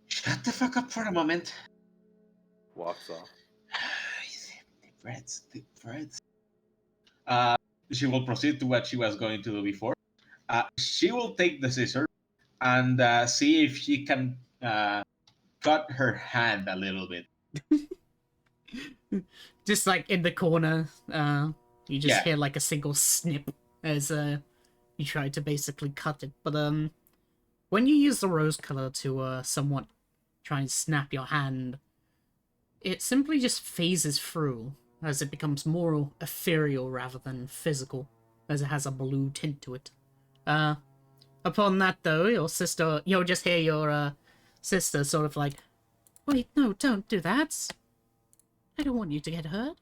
[SPEAKER 4] Shut the fuck up for a moment.
[SPEAKER 2] Walks off.
[SPEAKER 4] The breads.
[SPEAKER 6] She will proceed to what she was going to do before. She will take the scissors and see if she can cut her hand a little bit.
[SPEAKER 1] Just like in the corner, you just
[SPEAKER 6] Yeah.
[SPEAKER 1] hear like a single snip as you try to basically cut it. But when you use the rose color to somewhat try and snap your hand, it simply just phases through as it becomes more ethereal rather than physical, as it has a blue tint to it. Upon that though, you'll just hear your sister sort of like, "Wait, no, don't do that. I don't want you to get hurt."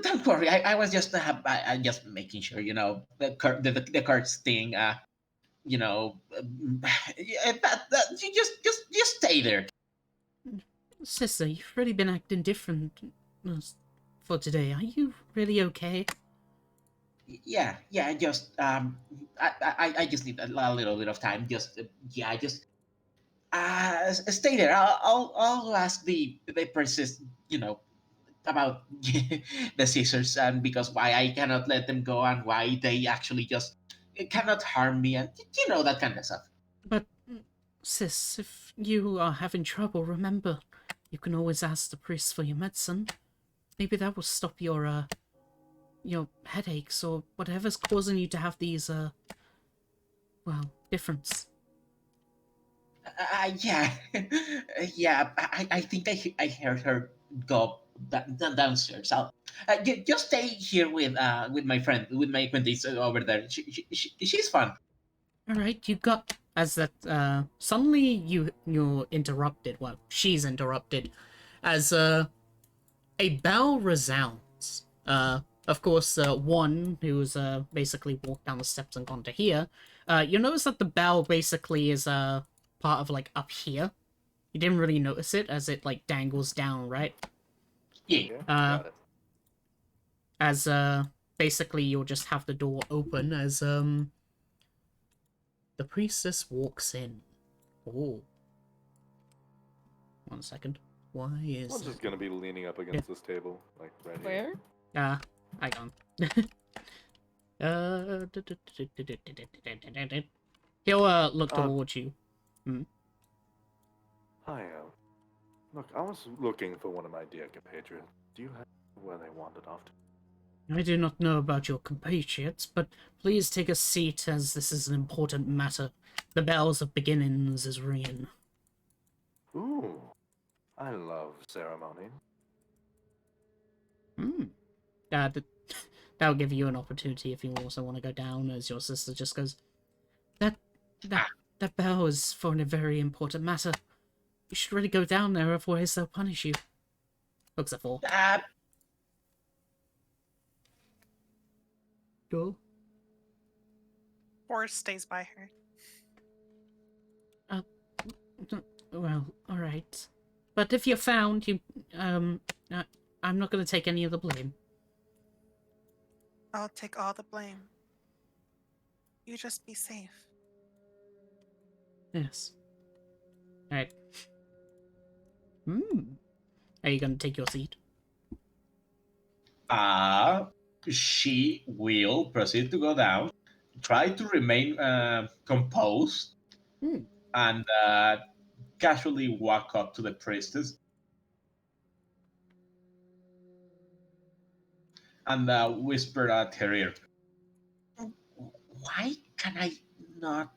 [SPEAKER 4] Don't worry. I was just I just making sure, the cards thing. Yeah, that you just stay there.
[SPEAKER 1] Sister, you've really been acting different for today. Are you really okay?
[SPEAKER 4] Yeah. Just I just need a little bit of time. Just just stay there. I'll ask the princess, about the scissors, and because why I cannot let them go and why they actually just cannot harm me, and that kind of stuff.
[SPEAKER 1] But, sis, if you are having trouble, remember, you can always ask the priest for your medicine. Maybe that will stop your headaches or whatever's causing you to have these, difference.
[SPEAKER 4] Yeah, yeah. I think I heard her go downstairs. Just stay here with my friend, with my acquaintance over there. She's fun.
[SPEAKER 1] Alright, you got... As that, suddenly you're interrupted. Well, she's interrupted. As, a bell resounds. Of course, one who's basically walked down the steps and gone to here. You notice that the bell basically is part of like up here. You didn't really notice it as it like dangles down, right?
[SPEAKER 4] Yeah.
[SPEAKER 2] Got it.
[SPEAKER 1] As basically you'll just have the door open as the priestess walks in. Oh. 1 second. Why is
[SPEAKER 2] One's just gonna be leaning up against this table, like right
[SPEAKER 3] Where?
[SPEAKER 2] here.
[SPEAKER 1] hang on. He'll look towards you.
[SPEAKER 2] Hi, look, I was looking for one of my dear compatriots. Do you have where they wandered off to?
[SPEAKER 1] I do not know about your compatriots, but please take a seat as this is an important matter. The bells of beginnings is ringing.
[SPEAKER 2] Ooh, I love ceremonies.
[SPEAKER 1] The that'll give you an opportunity if you also want to go down, as your sister just goes, that bell is for a very important matter. You should really go down there, otherwise they'll punish you. Looks at 4. Go.
[SPEAKER 5] Or stays by her.
[SPEAKER 1] Well, alright. But if you're found, I'm not gonna take any of the blame.
[SPEAKER 5] I'll take all the blame. You just be safe.
[SPEAKER 1] Yes. Alright. Are you gonna take your seat?
[SPEAKER 6] She will proceed to go down, try to remain composed, and casually walk up to the priestess and whisper at her ear,
[SPEAKER 4] Why can I not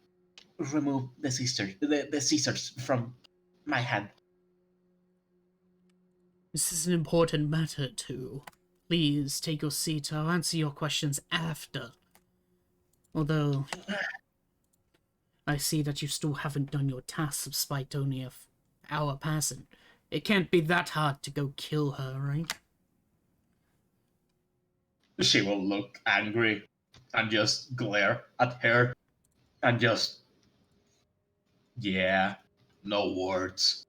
[SPEAKER 4] remove the scissors from my hand?
[SPEAKER 1] This is an important matter, too. Please take your seat. I'll answer your questions after. Although, I see that you still haven't done your task despite only an hour passing. It can't be that hard to go kill her, right?
[SPEAKER 6] she will look angry and just glare at her and just, yeah, no words.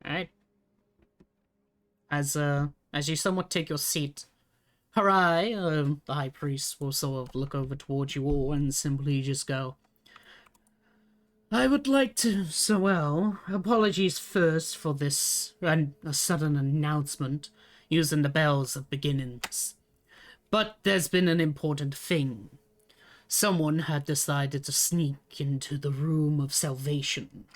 [SPEAKER 1] Alright. As you somewhat take your seat, Harai, the High Priest, will sort of look over towards you all and simply just go, I would like to, apologies first for this a sudden announcement using the bells of beginnings. But there's been an important thing. Someone had decided to sneak into the room of salvation.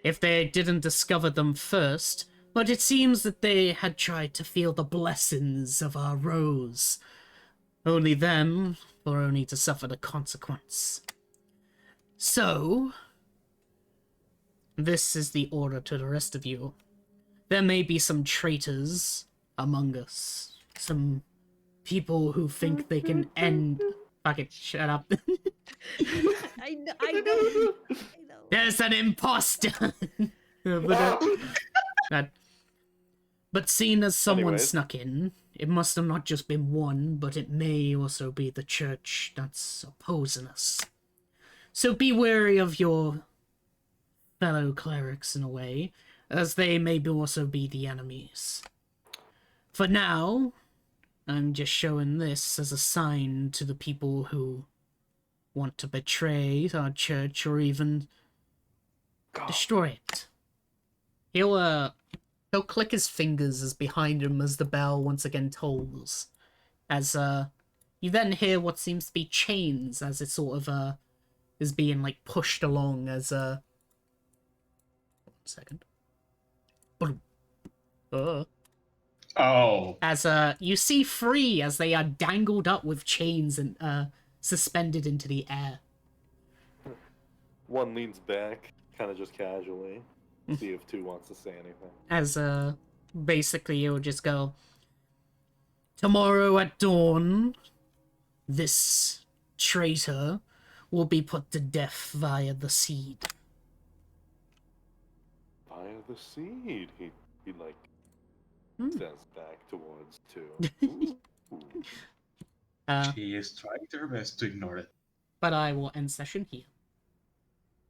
[SPEAKER 1] If they didn't discover them first, but it seems that they had tried to feel the blessings of our rose. Only them, or only to suffer the consequence. So, this is the order to the rest of you. There may be some traitors among us. Some people who think they can end... Fuck it, shut up.
[SPEAKER 3] I know.
[SPEAKER 1] There's an imposter! But seeing as someone
[SPEAKER 2] Anyways.
[SPEAKER 1] snuck in, it must have not just been one, but it may also be the church that's opposing us. So be wary of your fellow clerics in a way, as they may also be the enemies. For now, I'm just showing this as a sign to the people who want to betray our church or even destroy it. He'll click his fingers as behind him as the bell once again tolls. As you then hear what seems to be chains as it sort of is being like pushed along as 1 second.
[SPEAKER 6] Oh.
[SPEAKER 1] As you see 3 as they are dangled up with chains and suspended into the air.
[SPEAKER 2] One leans back, kind of just casually, see if 2 wants to say anything.
[SPEAKER 1] As basically you'll just go, tomorrow at dawn, this traitor will be put to death via the seed.
[SPEAKER 2] Via the seed, he like stands back towards 2. Ooh.
[SPEAKER 6] She is trying her best to ignore it.
[SPEAKER 1] But I will end session here.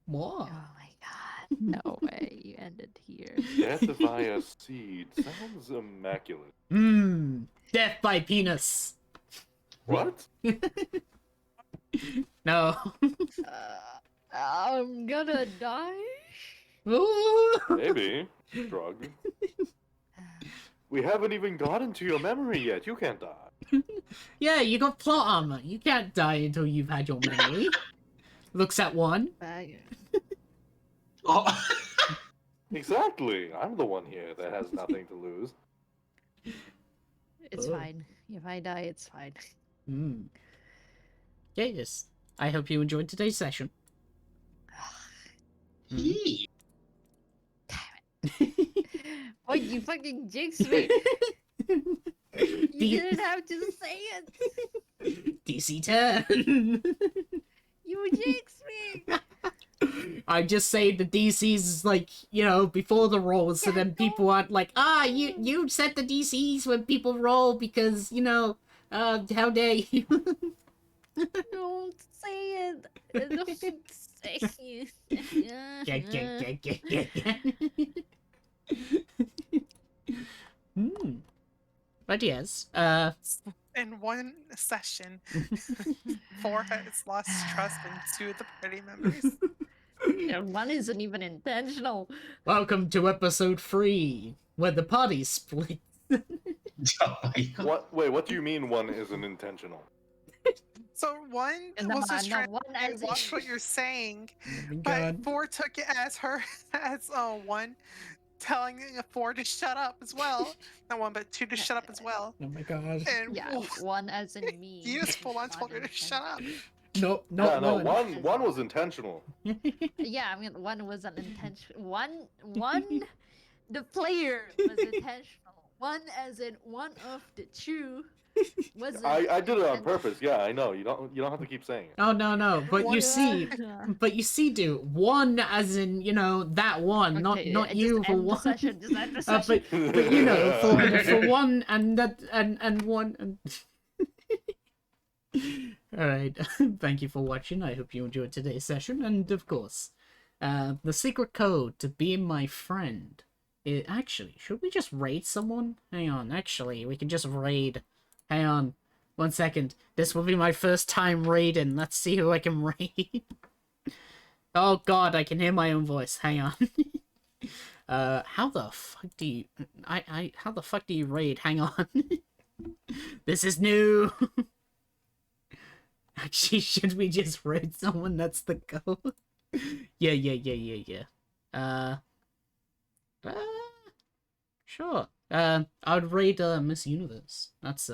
[SPEAKER 1] Whoa.
[SPEAKER 3] Oh my god. No way you ended here.
[SPEAKER 2] Death via seed sounds immaculate.
[SPEAKER 1] Death by penis.
[SPEAKER 2] What?
[SPEAKER 1] No.
[SPEAKER 3] I'm gonna die.
[SPEAKER 1] Ooh.
[SPEAKER 2] Maybe. Drug. We haven't even gotten to your memory yet. You can't die.
[SPEAKER 1] Yeah, you got plot armor. You can't die until you've had your memory. Looks at 1.
[SPEAKER 6] Oh.
[SPEAKER 2] Exactly. I'm the one here that has nothing to lose.
[SPEAKER 3] It's fine. If I die, it's fine.
[SPEAKER 1] Yes. I hope you enjoyed today's session.
[SPEAKER 4] He.
[SPEAKER 3] Damn it. Oh, you fucking jinxed me. You didn't have to say it.
[SPEAKER 1] DC 10.
[SPEAKER 3] You jinxed me.
[SPEAKER 1] I just say the DCs like, you know, before the rolls, so then people aren't like, you set the DCs when people roll because, you know, how dare you?
[SPEAKER 3] Don't say it. Don't say it.
[SPEAKER 1] But yes,
[SPEAKER 5] In one session, 4 has lost trust in 2 of the party members.
[SPEAKER 3] One isn't even intentional.
[SPEAKER 1] welcome to episode 3, where the party split.
[SPEAKER 6] Oh my god.
[SPEAKER 2] What? Wait, what do you mean one isn't intentional?
[SPEAKER 5] So 1
[SPEAKER 3] No,
[SPEAKER 5] was just
[SPEAKER 3] no,
[SPEAKER 5] trying
[SPEAKER 3] one
[SPEAKER 5] to
[SPEAKER 3] as in-
[SPEAKER 5] watch what you're saying,
[SPEAKER 1] Oh my
[SPEAKER 5] but
[SPEAKER 1] god.
[SPEAKER 5] 4 took it as her as 1 telling 4 to shut up as well. Not 1, but 2 to shut up as well.
[SPEAKER 1] Oh my god.
[SPEAKER 5] And
[SPEAKER 3] Yeah, one as in me.
[SPEAKER 5] you just full on
[SPEAKER 3] not
[SPEAKER 5] told her to shut up.
[SPEAKER 1] No, not
[SPEAKER 2] no,
[SPEAKER 1] one.
[SPEAKER 2] one was intentional.
[SPEAKER 3] Yeah, I mean, one was an intention. One, the player was intentional. One, as in one of the two, was.
[SPEAKER 2] I did it on purpose. Yeah, I know. You don't have to keep saying it.
[SPEAKER 1] Oh no, but you see,
[SPEAKER 3] Yeah.
[SPEAKER 1] Dude, one as in, you know, that one,
[SPEAKER 3] Okay,
[SPEAKER 1] not
[SPEAKER 3] just
[SPEAKER 1] you for
[SPEAKER 3] end the
[SPEAKER 1] one.
[SPEAKER 3] session, just end the session.
[SPEAKER 1] But you know, for one and that and one and. All right, thank you for watching. I hope you enjoyed today's session, and of course, the secret code to be my friend. Actually, should we just raid someone? Hang on, actually, we can just raid. Hang on, 1 second. This will be my first time raiding. Let's see who I can raid. Oh god, I can hear my own voice. Hang on. How the fuck do you... how the fuck do you raid? Hang on. This is new. Actually, should we just raid someone? That's the goal. Yeah. Sure. I would raid Miss Universe. That's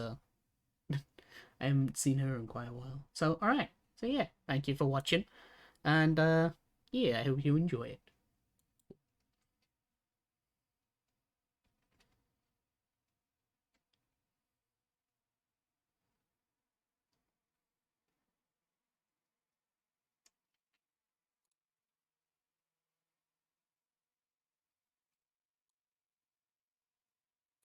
[SPEAKER 1] I haven't seen her in quite a while. So alright. So yeah, thank you for watching. And yeah, I hope you enjoy it.